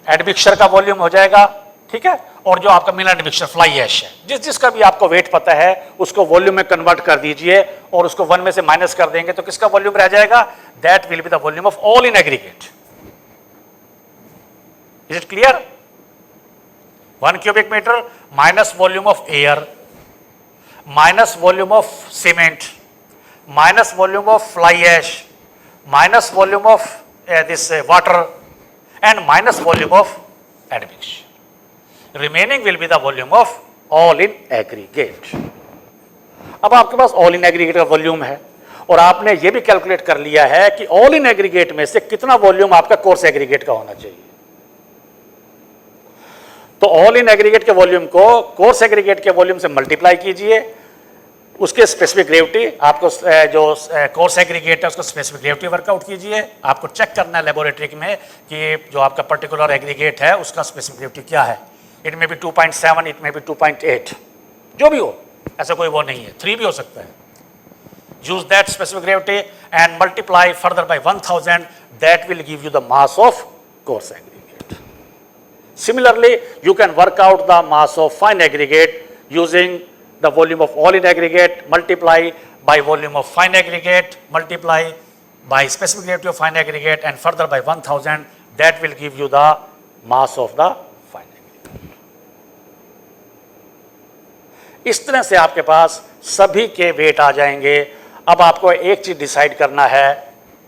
एडमिक्सचर का वॉल्यूम हो जाएगा, ठीक है। और जो आपका मिला एडमिक्सचर फ्लाई ऐश है, जिसका भी आपको वेट पता है उसको वॉल्यूम में कन्वर्ट कर दीजिए और उसको 1 में से माइनस कर देंगे तो किसका वॉल्यूम रह जाएगा, that will be the volume of all in aggregate. Is it clear? 1 cubic metre minus volume of air minus volume of cement minus volume of fly ash minus volume of this water and minus volume of admixture. Remaining will be the volume of all in aggregate. अब आपके पास all in aggregate का volume है और आपने ये भी calculate कर लिया है कि all in aggregate में से कितना वॉल्यूम आपका कोर्स एग्रीगेट का होना चाहिए। तो all in aggregate के वॉल्यूम को कोर्स एग्रीगेट के वॉल्यूम से मल्टीप्लाई कीजिए, उसके स्पेसिफिक ग्रेविटी, आपको जो कोर्स एग्रीगेट है उसको स्पेसिफिक ग्रेविटी वर्कआउट कीजिए। आपको चेक करना है लेबोरेटरी में कि जो आपका पर्टिकुलर एग्रीगेट है उसका स्पेसिफिक ग्रेविटी क्या है। इट में भी 2.7, इट में भी 2.8, जो भी हो, ऐसा कोई वो नहीं है, 3 भी हो सकता है। use that specific gravity and multiply further by 1000, that will give you the mass of coarse aggregate. Similarly, you can work out the mass of fine aggregate using the volume of all in aggregate, multiply by volume of fine aggregate, multiply by specific gravity of fine aggregate and further by 1000, that will give you the mass of the fine aggregate. इस तरह से आपके पास सभी के wait आ जाएंगे। अब आपको एक चीज डिसाइड करना है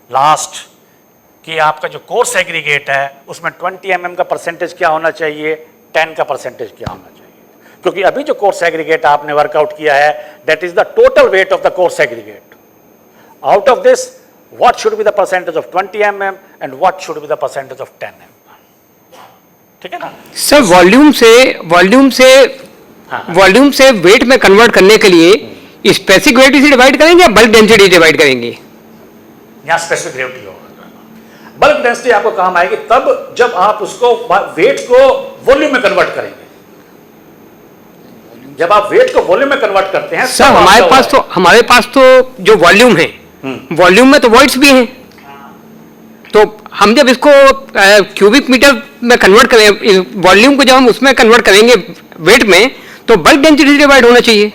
लास्ट कि आपका जो कोर्स एग्रीगेट है उसमें 20 mm का परसेंटेज क्या होना चाहिए, 10 का परसेंटेज क्या होना चाहिए, क्योंकि अभी जो कोर्स एग्रीगेट आपने वर्कआउट किया है that is the total weight of the course aggregate. Out of this what should be the percentage of 20 mm and what should be the percentage of 10 mm। ठीक है ना सर? वॉल्यूम से wait में convert करने के लिए specific gravity से divide करेंगे या बल्क डेंसिटी डिवाइड करेंगे? यहाँ स्पेसिफिक ग्रेविटी होगा। बल्क डेंसिटी आपको काम आएगी तब जब आप उसको वेट को वॉल्यूम में कन्वर्ट करेंगे। जब आप वेट को वॉल्यूम में कन्वर्ट करते हैं सर हमारे पास तो जो वॉल्यूम है, वॉल्यूम में तो वॉइड्स भी हैं, तो हम जब इसको क्यूबिक मीटर में कन्वर्ट करें, वॉल्यूम को जब हम उसमें कन्वर्ट करेंगे वेट में, तो बल्क डेंसिटी डिवाइड होना चाहिए।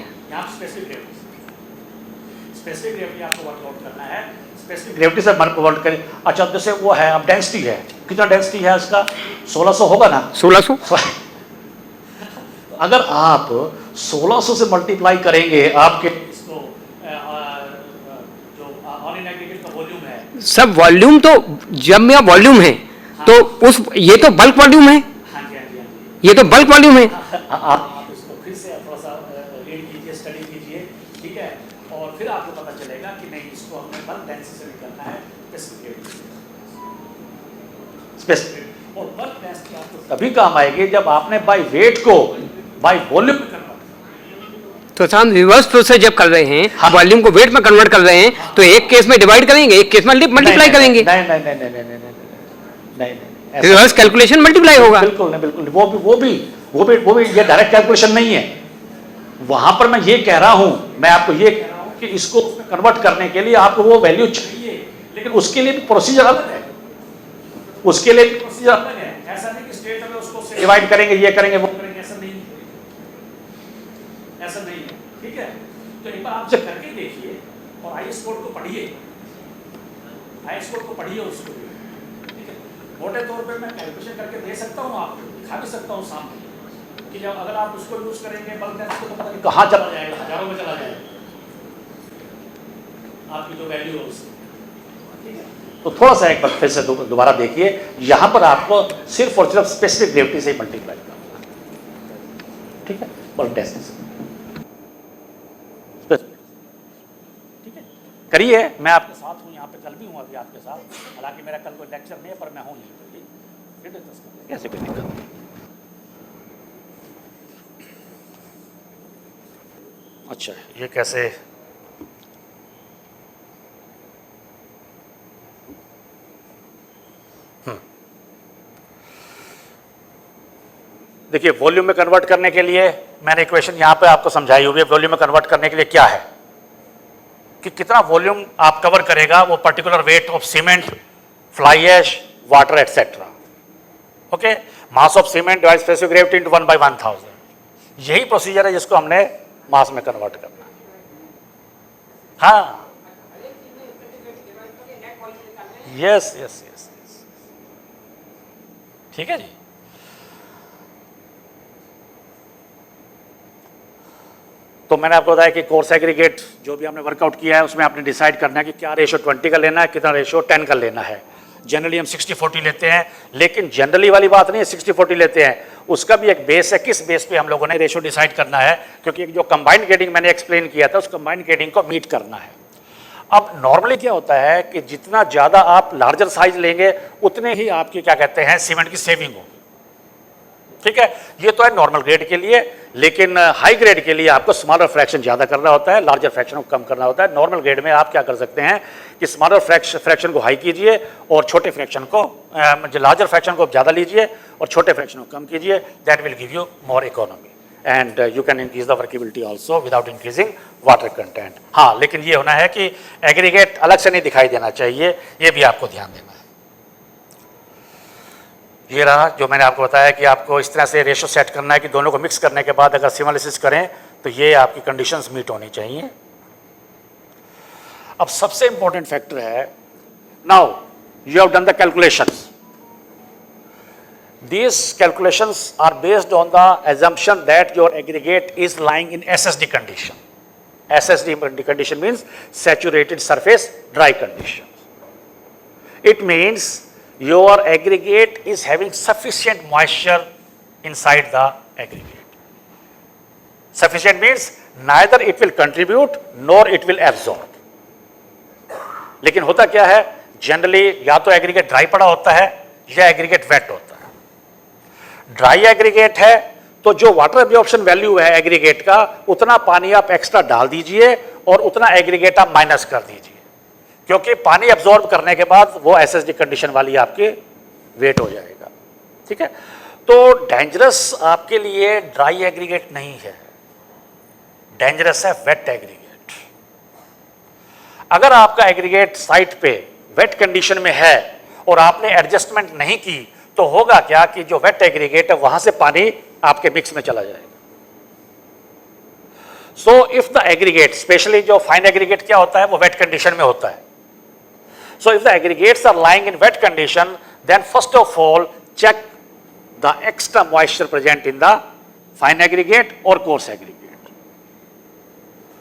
स्पेसिफिक ग्रेविटी आपको वर्कआउट करना है, स्पेसिफिक ग्रेविटी से वर्कआउट करें। अच्छा जैसे वो है, अब डेंसिटी है, कितना डेंसिटी है इसका? 1600 होगा ना? 1600। अगर आप 1600 से मल्टीप्लाई करेंगे आपके इसको जो ऑल इन एग्रीगेट का वॉल्यूम है। सब वॉल्यूम तो जब मेरा वॉल्यूम है तो उस ये तो बल्क वॉल्यूम है। हाँ जी, हाँ जी, ये तो बल्क वॉल्यूम है। आप इसको फिर से थोड़ा सा रीड कीजिए, स्टडी कीजिए, ठीक है, और फिर आपको पता चलेगा कि नहीं इसको हमें बल्क डेंसिटी से निकलना है स्पेसिफिक। और बल्क डेंसिटी आपको तभी काम आएगी जब आपने बाय वेट को बाय वॉल्यूम में कन्वर्ट। तो हम रिवर्स प्रोसेस जब कर रहे हैं, हाँ। वॉल्यूम को वेट में कन्वर्ट कर रहे हैं, तो एक केस में डिवाइड करेंगे, एक केस में मल्टीप्लाई करेंगे। नहीं, रिवर्स कैलकुलेशन मल्टीप्लाई होगा। बिल्कुल नहीं, बिल्कुल वो भी ये डायरेक्ट कैलकुलेशन नहीं है। वहां पर मैं ये कह रहा हूं, मैं आपको ये कह रहा हूं कि इसको कन्वर्ट करने के लिए आपको वो वैल्यू चाहिए, लेकिन उसके लिए भी प्रोसीजर अलग है। उसके लिए भी प्रोसीजर अलग है। ऐसा नहीं कि स्टेट में उसको डिवाइड करेंगे, ये करेंगे, वो करेंगे, ऐसा नहीं है, ठीक है। तो एक बार आप जब करके देखिए और आईएस कोड को पढ़िए, उसको, ठीक है। मोटे तौर पे मैं कैलकुलेशन करके दे सकता हूँ, आपको दिखा भी सकता हूँ सामने कि जब अगर आप उसको यूज करेंगे बल्क डेंसिटी, तो पता नहीं कहाँ चला जाएगा, हजारों में चला जाएगा आपकी जो वैल्यू है उसकी, ठीक है। तो थोड़ा सा एक बार फिर से दोबारा देखिए, यहाँ पर आपको सिर्फ और सिर्फ स्पेसिफिक ग्रेविटी से ही मल्टीप्लाई करना, ठीक है, बल्क डेंसिटी से, ठीक है। करिए, मैं आपके साथ हूँ, यहाँ पे कल भी हूँ अभी आपके साथ, हालांकि मेरा कल कोई लेक्चर नहीं है, पर मैं हूँ नहीं, फिर डिस्कस करेंगे, कैसे कोई दिक्कत नहीं। अच्छा, ये कैसे? देखिए, वॉल्यूम में कन्वर्ट करने के लिए मैंने इक्वेशन यहां पे आपको समझाई हुई है। वॉल्यूम में कन्वर्ट करने के लिए क्या है कि कितना वॉल्यूम आप कवर करेगा वो particular weight of cement, fly ash, water etcetera. Okay, mass of cement divide specific gravity into 1/1000। यही प्रोसीजर है जिसको हमने मास में कन्वर्ट करना है। हाँ, यस, ठीक है जी। तो मैंने आपको बताया कि कोर्स एग्रीगेट जो भी हमने वर्कआउट किया है उसमें आपने डिसाइड करना है कि क्या रेशो 20 का लेना है, कितना रेशो 10 का लेना है। जनरली हम 60-40 लेते हैं, लेकिन जनरली वाली बात नहीं है 60-40 लेते हैं, उसका भी एक बेस है, किस बेस पे हम लोगों ने रेशो डिसाइड करना है, क्योंकि जो कंबाइंड ग्रेडिंग मैंने एक्सप्लेन किया था उस कंबाइंड ग्रेडिंग को मीट करना है। अब नॉर्मली क्या होता है कि जितना ज़्यादा आप लार्जर साइज लेंगे उतने ही आपकी क्या कहते हैं सीमेंट की सेविंग होगी, ठीक है। ये तो है नॉर्मल ग्रेड के लिए, लेकिन हाई ग्रेड के लिए आपको स्मॉलर फ्रैक्शन ज़्यादा करना होता है, लार्जर फ्रैक्शन को कम करना होता है। नॉर्मल ग्रेड में आप क्या कर सकते हैं कि स्मॉलर फ्रैक्शन को हाई कीजिए और छोटे फ्रैक्शन को लार्जर फ्रैक्शन को ज़्यादा लीजिए और छोटे फ्रैक्शन को कम कीजिए, that will give you more economy. and you can increase the workability also without increasing water content. हाँ, लेकिन ये होना है कि एग्रीगेट अलग से नहीं दिखाई देना चाहिए, ये भी आपको ध्यान देना है। ये रहा जो मैंने आपको बताया कि आपको इस तरह से रेशो सेट करना है कि दोनों को मिक्स करने के बाद अगर सिमुलेसिस करें तो ये आपकी कंडीशंस मीट होनी चाहिए। अब सबसे इंपॉर्टेंट फैक्टर है, now you have done the calculations. These calculations are based on the assumption that your aggregate is lying in SSD condition. SSD condition means saturated surface dry condition. It means your aggregate is having sufficient moisture inside the aggregate. Sufficient means neither it will contribute nor it will absorb. लेकिन होता क्या है, generally या तो aggregate dry पड़ा होता है या एग्रीगेट वेट होता है। ड्राई एग्रीगेट है तो जो वाटर एब्जॉर्प्शन वैल्यू है एग्रीगेट का, उतना पानी आप एक्स्ट्रा डाल दीजिए और उतना एग्रीगेट आप माइनस कर दीजिए, क्योंकि पानी एब्जॉर्ब करने के बाद वो एसएसडी कंडीशन वाली आपके वेट हो जाएगा। ठीक है, तो डेंजरस आपके लिए ड्राई एग्रीगेट नहीं है, डेंजरस है वेट एग्रीगेट। अगर आपका एग्रीगेट साइट पे वेट कंडीशन में है और आपने एडजस्टमेंट नहीं की तो होगा क्या कि जो वेट एग्रीगेट है वहां से पानी आपके मिक्स में चला जाएगा। So if the aggregate, especially जो फाइन एग्रीगेट क्या होता है वो वेट कंडीशन में होता है। So if the aggregates are lying in wet condition, then first of all check the extra moisture present in the fine aggregate और coarse aggregate.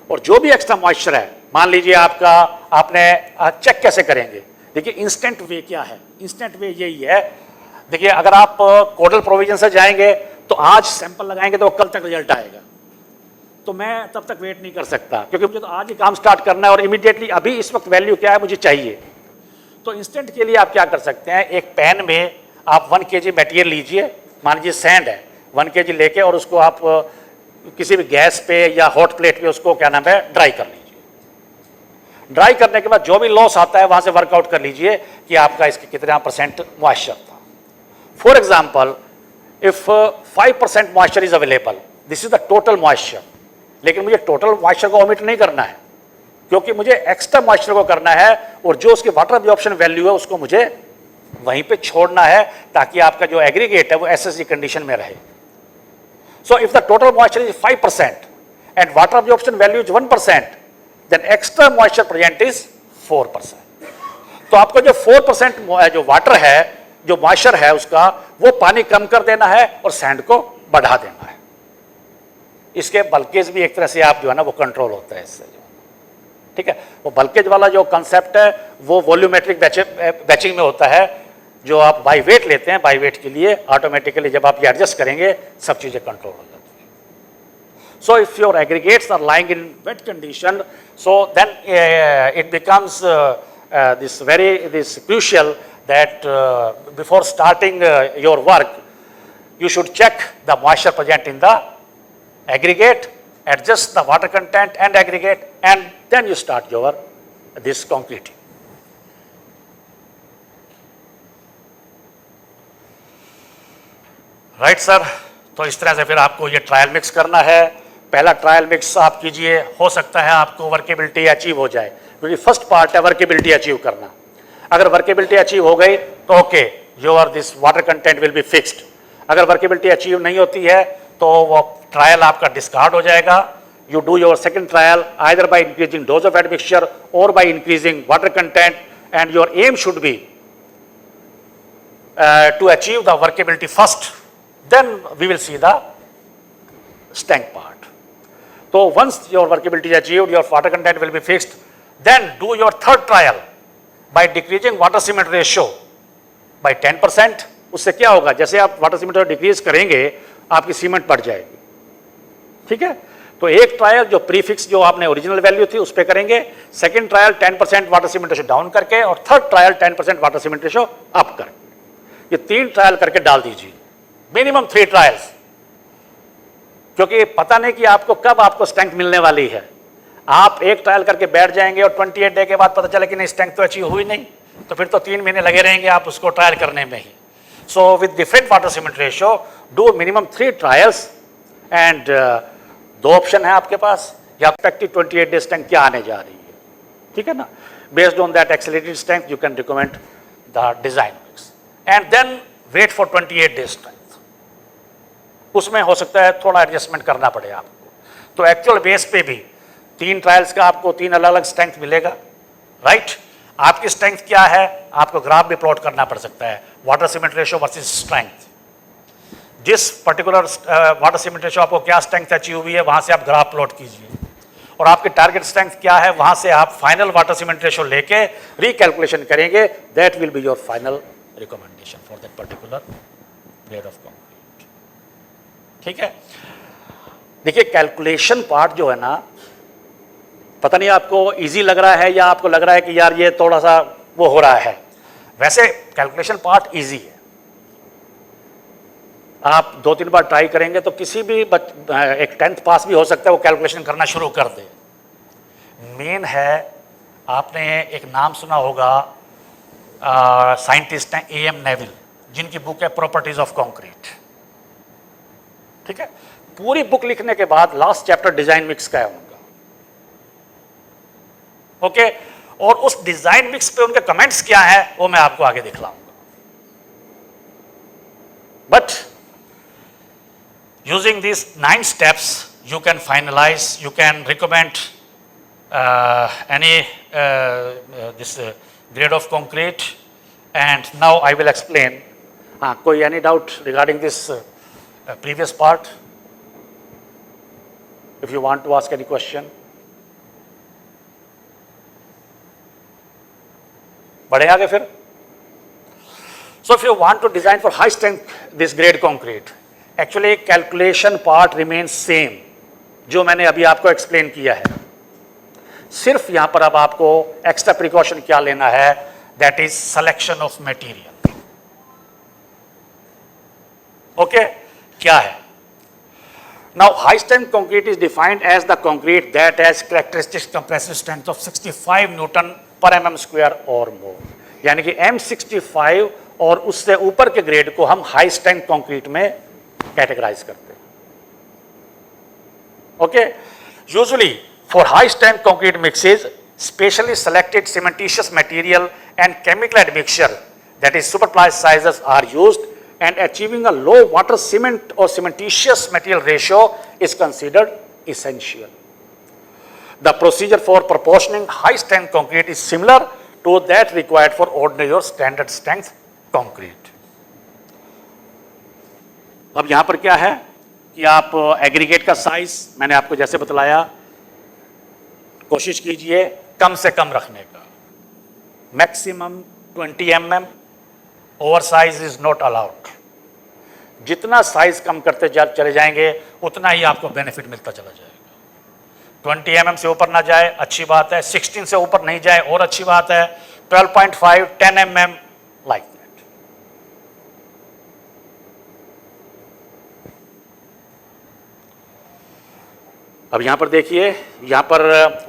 और जो भी एक्स्ट्रा मॉइस्चर है, मान लीजिए आपने चेक कैसे करेंगे, देखिए इंस्टेंट वे क्या है। इंस्टेंट वे यही है, देखिए अगर आप कोडल प्रोविजन से जाएंगे तो आज सैंपल लगाएंगे तो कल तक रिजल्ट आएगा, तो मैं तब तक वेट नहीं कर सकता क्योंकि मुझे तो आज ही काम स्टार्ट करना है और इमीडिएटली अभी इस वक्त वैल्यू क्या है मुझे चाहिए। तो इंस्टेंट के लिए आप क्या कर सकते हैं, एक पैन में आप 1 kg मटेरियल लीजिए, मान लीजिए सैंड है 1 kg लेके, और उसको आप किसी भी गैस पे या हॉट प्लेट पे उसको क्या नाम है ड्राई कर लीजिए। ड्राई करने के बाद जो भी लॉस आता है वहां से वर्कआउट कर लीजिए कि आपका इसके कितना % मॉइस्चर था। For example, if 5% moisture is available, this is the total moisture. लेकिन मुझे टोटल मॉइस्चर को ओमिट नहीं करना है क्योंकि मुझे एक्स्ट्रा मॉइस्चर को करना है और जो उसकी वाटर एब्जॉर्प्शन वैल्यू है उसको मुझे वहीं पे छोड़ना है ताकि आपका जो एग्रीगेट है वो एसएसडी कंडीशन में रहे। So if the total moisture is 5% and water absorption value is 1%, then extra moisture present is 4%। तो आपको जो 4% जो वाटर है, जो मॉइस्चर है उसका, वो पानी कम कर देना है और सैंड को बढ़ा देना है। इसके बल्केज भी एक तरह से आप जो है ना वो कंट्रोल होता है इससे जो, ठीक है। वो बल्केज वाला जो कंसेप्ट है वो वॉल्यूमेट्रिक बैचिंग में होता है, जो आप बाई वेट लेते हैं, बाई वेट के लिए ऑटोमेटिकली जब आप ये एडजस्ट करेंगे सब चीजें कंट्रोल हो जाती हैं। So if your aggregates are lying in wet condition, so then it becomes this crucial that before starting your work, you should check the moisture present in the aggregate, adjust the water content and aggregate, and then you start your this concreting. Right sir, तो इस तरह से फिर आपको ये trial mix करना है। पहला ट्रायल मिक्स आप कीजिए, हो सकता है आपको वर्केबिलिटी अचीव हो जाए, क्योंकि फर्स्ट पार्ट है वर्केबिलिटी अचीव करना। अगर वर्केबिलिटी अचीव हो गई तो okay, your this water content will be fixed. अगर वर्केबिलिटी अचीव नहीं होती है तो वो ट्रायल आपका डिस्कार्ड हो जाएगा। You do your second trial either by increasing dose of admixture और by increasing water content, and your aim should be to achieve the workability first, then we will see the stank part. So once your workability is achieved, your water content will be fixed, then do your third trial by decreasing water cement ratio by 10%. उससे क्या होगा, जैसे आप water cement decrease करेंगे आपकी cement बढ़ जाएगी, ठीक है। तो एक ट्रायल जो प्रीफिक्स जो आपने ओरिजिनल वैल्यू थी उस पर करेंगे, second trial 10% water cement ratio down करके, और third trial 10% water cement ratio up करके। ये 3 ट्रायल करके डाल दीजिए, मिनिमम 3 ट्रायल्स, क्योंकि पता नहीं कि आपको कब आपको स्ट्रेंथ मिलने वाली है। आप एक ट्रायल करके बैठ जाएंगे और 28 डे के बाद पता चले कि नहीं स्ट्रेंथ तो अचीव हुई नहीं, तो फिर तो 3 महीने लगे रहेंगे आप उसको ट्रायल करने में ही। So with different water cement ratio do minimum 3 trials and दो ऑप्शन है आपके पास, या एक्सपेक्टेड 28 डे स्ट्रेंथ क्या आने जा रही है, ठीक है ना। Based on that accelerated strength you can recommend the design mix and then wait for 28 day strength. उसमें हो सकता है थोड़ा एडजस्टमेंट करना पड़े आपको। तो एक्चुअल बेस पे भी 3 ट्रायल्स का आपको 3 अलग अलग स्ट्रेंथ मिलेगा, राइट। आपकी स्ट्रेंथ क्या है, आपको ग्राफ भी प्लॉट करना पड़ सकता है, water cement ratio versus strength. जिस पर्टिकुलर वाटर सीमेंट रेशियो आपको क्या स्ट्रेंथ अचीव हुई है, वहां से आप ग्राफ प्लॉट कीजिए, और आपके टारगेट स्ट्रेंथ क्या है, वहां से आप फाइनल वाटर सीमेंट रेशियो लेके रिकैलकुलेशन करेंगे। That will be your final recommendation for that particular grade of concrete, ठीक है। देखिए कैलकुलेशन पार्ट जो है ना, पता नहीं आपको इजी लग रहा है या आपको लग रहा है कि यार ये थोड़ा सा वो हो रहा है। वैसे कैलकुलेशन पार्ट इजी है, आप 2-3 बार ट्राई करेंगे तो किसी भी एक 10th पास भी हो सकता है वो कैलकुलेशन करना शुरू कर दे। मेन है, आपने एक नाम सुना होगा, साइंटिस्ट हैं A.M. नेविल, जिनकी बुक है प्रॉपर्टीज ऑफ कंक्रीट, ठीक है। पूरी बुक लिखने के बाद लास्ट चैप्टर डिजाइन मिक्स का है उनका, ओके। और उस डिजाइन मिक्स पे उनके कमेंट्स क्या है वो मैं आपको आगे दिखलाऊंगा। But using these 9 steps you can finalize, you can recommend any this grade of concrete, and now I will explain. Koi any doubt regarding this previous part? If you want to ask any question, बढ़े आगे फिर। So if you want to design for high strength this grade concrete, actually calculation part remains same जो मैंने अभी आपको explain किया है। सिर्फ यहां पर अब आपको एक्स्ट्रा प्रिकॉशन क्या लेना है, that is selection of material, okay. क्या है now, high strength concrete is defined as the concrete that has characteristic compressive strength of 65 newton per mm² और मोर, यानी कि M65 और उससे ऊपर के ग्रेड को हम हाई स्ट्रेंथ कंक्रीट में कैटेगराइज करते हैं, okay. Usually for high strength concrete mixes specially selected cementitious material and chemical admixture that is superplasticisers are used, and achieving a low water cement और cementitious material ratio is considered essential. The procedure for proportioning high strength concrete is similar to that required for ordinary or standard strength concrete. अब यहां पर क्या है कि आप aggregate का size मैंने आपको जैसे बतलाया, कोशिश कीजिए कम से कम रखने का, maximum 20 mm, over size is not allowed. जितना साइज कम करते चले जाएंगे उतना ही आपको बेनिफिट मिलता चला जाएगा। 20 mm से ऊपर ना जाए अच्छी बात है, 16 से ऊपर नहीं जाए और अच्छी बात है, 12.5, 10 mm लाइक दैट। अब यहां पर देखिए, यहां पर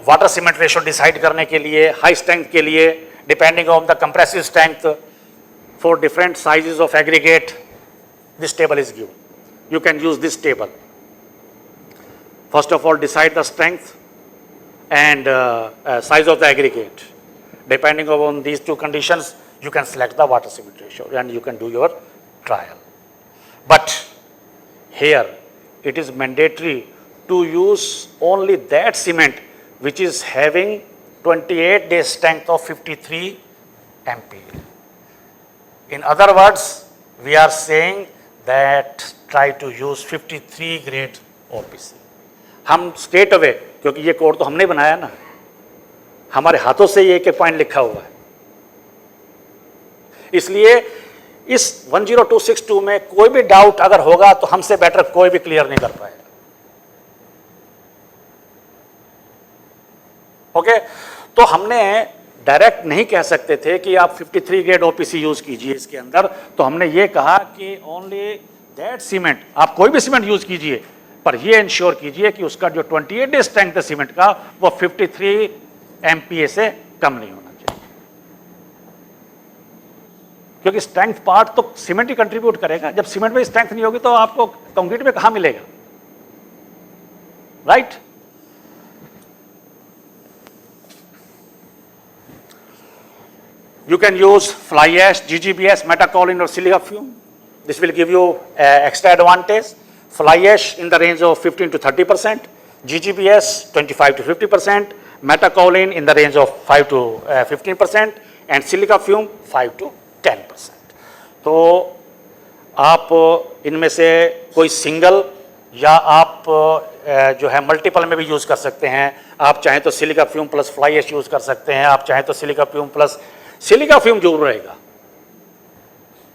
वाटर सीमेंट रेशियो डिसाइड करने के लिए हाई स्ट्रेंथ के लिए depending on the compressive strength for different sizes of aggregate, this table is given. You can use this table. First of all, decide the strength and size of the aggregate. Depending on these two conditions, you can select the water cement ratio and you can do your trial. But here, it is mandatory to use only that cement which is having 28 days strength of 53 MPa. In other words, we are saying that try to use 53 grade OPC. हम straight away, क्योंकि ये code तो हमने बनाया ना, हमारे हाथों से ये एक पॉइंट लिखा हुआ है, इसलिए इस 10262 में कोई भी डाउट अगर होगा तो हमसे बेटर कोई भी क्लियर नहीं कर पाएगा, ओके। तो हमने डायरेक्ट नहीं कह सकते थे कि आप 53 ग्रेड ओपीसी यूज कीजिए इसके अंदर, तो हमने ये कहा कि ओनली दैट सीमेंट, आप कोई भी सीमेंट यूज कीजिए पर ये इंश्योर कीजिए कि उसका जो 28 डे स्ट्रेंथ है सीमेंट का वो 53 MPa से कम नहीं होना चाहिए, क्योंकि स्ट्रेंथ पार्ट तो सीमेंट ही कंट्रीब्यूट करेगा। जब सीमेंट में स्ट्रेंथ नहीं होगी तो आपको कंक्रीट में कहां मिलेगा, right? You can use fly ash, GGBS, metakaolin or silica fume. This will give you extra advantage. Fly ash in the range of 15 to 30%, GGBS 25 to 50%, metakaolin in the range of 5 to 15% and silica fume 5 to 10%. तो आप इनमें से कोई single या आप जो है multiple में भी यूज कर सकते हैं. आप चाहें तो silica fume plus fly ash use कर सकते हैं. आप चाहें तो silica fume plus silica fume जरूर रहेगा.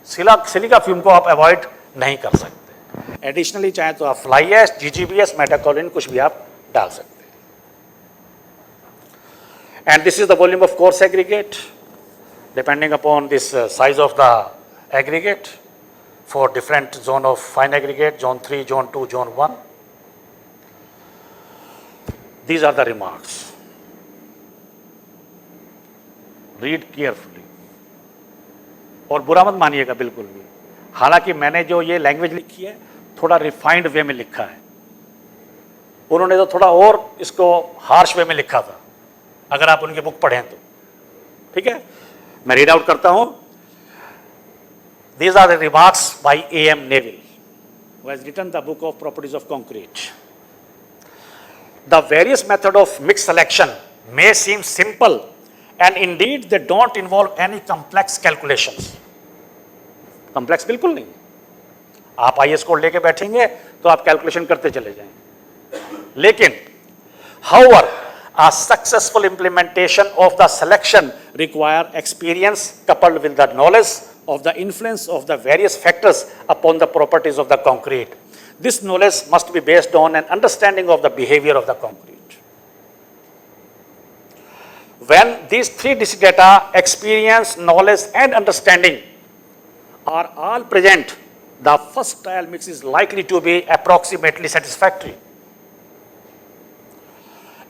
सिलिका फ्यूम को आप अवॉइड नहीं कर सकते. एडिशनली चाहें तो आप फ्लाई एश, GGBS, मेटाकोलिन कुछ भी आप डाल सकते हैं. And this is the volume of coarse aggregate depending upon this size of the aggregate for different zone of fine aggregate, zone 3, zone 2, zone 1. These are the remarks. Read carefully. और बुरा मत मानिएगा बिल्कुल भी. हालांकि मैंने जो ये लैंग्वेज लिखी है थोड़ा रिफाइंड वे में लिखा है. उन्होंने तो थोड़ा और इसको हार्श वे में लिखा था. अगर आप उनकी बुक पढ़ें तो ठीक है. मैं रीड आउट करता हूं. These are the remarks by A.M. Neville, who has written the book of properties of concrete. The various methods of mix selection may seem simple, and indeed they don't involve any complex calculations. Complex बिल्कुल नहीं. आप IS code लेके बैठेंगे तो आप calculation करते चले जाएंगे. लेकिन, however, a successful implementation of the selection require experience coupled with the knowledge of the influence of the various factors upon the properties of the concrete. This knowledge must be based on an understanding of the behavior of the concrete. When these three data, experience, knowledge and understanding are all present, the first trial mix is likely to be approximately satisfactory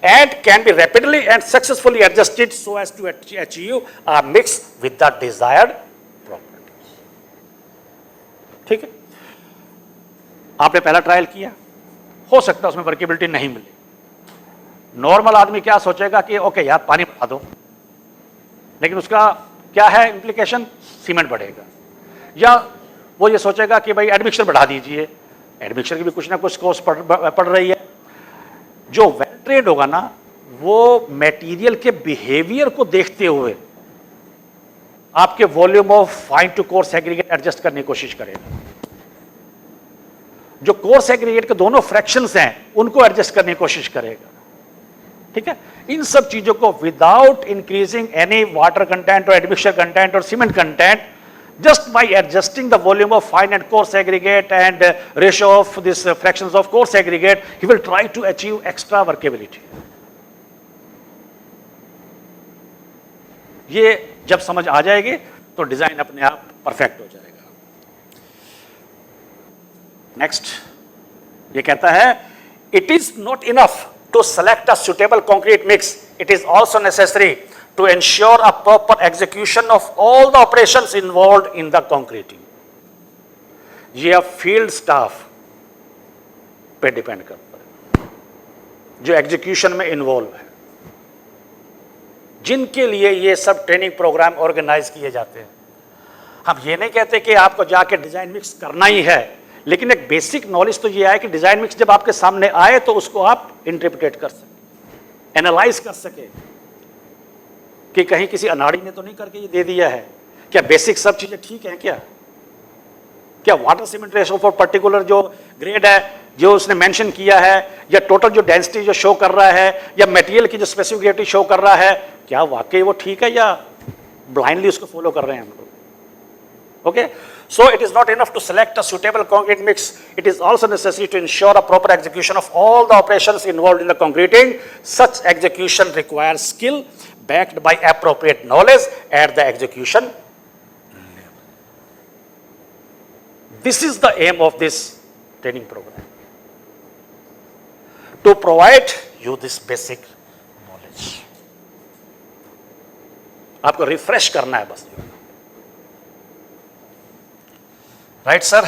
and can be rapidly and successfully adjusted so as to achieve a mix with the desired. ठीक है. आपने पहला trial किया, हो सकता है उसमें workability नहीं मिले. नॉर्मल आदमी क्या सोचेगा कि ओके यार पानी बढ़ा दो, लेकिन उसका क्या है इंप्लीकेशन, सीमेंट बढ़ेगा. या वो ये सोचेगा कि भाई एडमिक्सचर बढ़ा दीजिए. एडमिक्सचर की भी कुछ ना कुछ कॉस्ट पड़ रही है. जो वेल ट्रेंड होगा ना वो मटेरियल के बिहेवियर को देखते हुए आपके volume of fine to coarse aggregate adjust करने की कोशिश करेगा. जो कोर्स एग्रीगेट के दोनों फ्रैक्शंस हैं उनको एडजस्ट करने की कोशिश करेगा. ठीक है. इन सब चीजों को without increasing any water content और एडमिक्सचर कंटेंट और cement content, just by adjusting the volume of fine and coarse aggregate and ratio of this fractions of coarse aggregate, he will try to achieve extra workability. ये जब समझ आ जाएगी तो design अपने आप perfect हो जाएगा. नेक्स्ट ये कहता है, it is not enough to select a suitable concrete mix, it is also necessary to ensure a proper execution of all the operations involved in the concreting. ये अब फील्ड स्टाफ पे depend करता है जो execution में involve है, जिनके लिए ये सब ट्रेनिंग प्रोग्राम ऑर्गेनाइज किए जाते हैं. हम ये नहीं कहते कि आपको जाके डिजाइन मिक्स करना ही है, लेकिन एक बेसिक नॉलेज तो ये है कि डिजाइन मिक्स जब आपके सामने आए तो उसको आप इंटरप्रिटेट कर सके, एनालाइज कर सके कि कहीं किसी अनाड़ी ने तो नहीं करके ये दे दिया है. क्या बेसिक सब चीजें ठीक हैं? क्या water cement ratio for particular जो ग्रेड है जो उसने मेंशन किया है, या टोटल जो डेंसिटी जो शो कर रहा है, या मटेरियल की जो स्पेसिफिसिटी शो कर रहा है, क्या वाकई वो ठीक है या ब्लाइंडली उसको फॉलो कर रहे हैं हम लोग? Okay. So it is not enough to select a suitable concrete mix. It is also necessary to ensure a proper execution of all the operations involved in the concreting. Such execution requires skill backed by appropriate knowledge at the execution level. This is the aim of this training program, to provide you this basic knowledge. आपको refresh करना है बस. Right sir.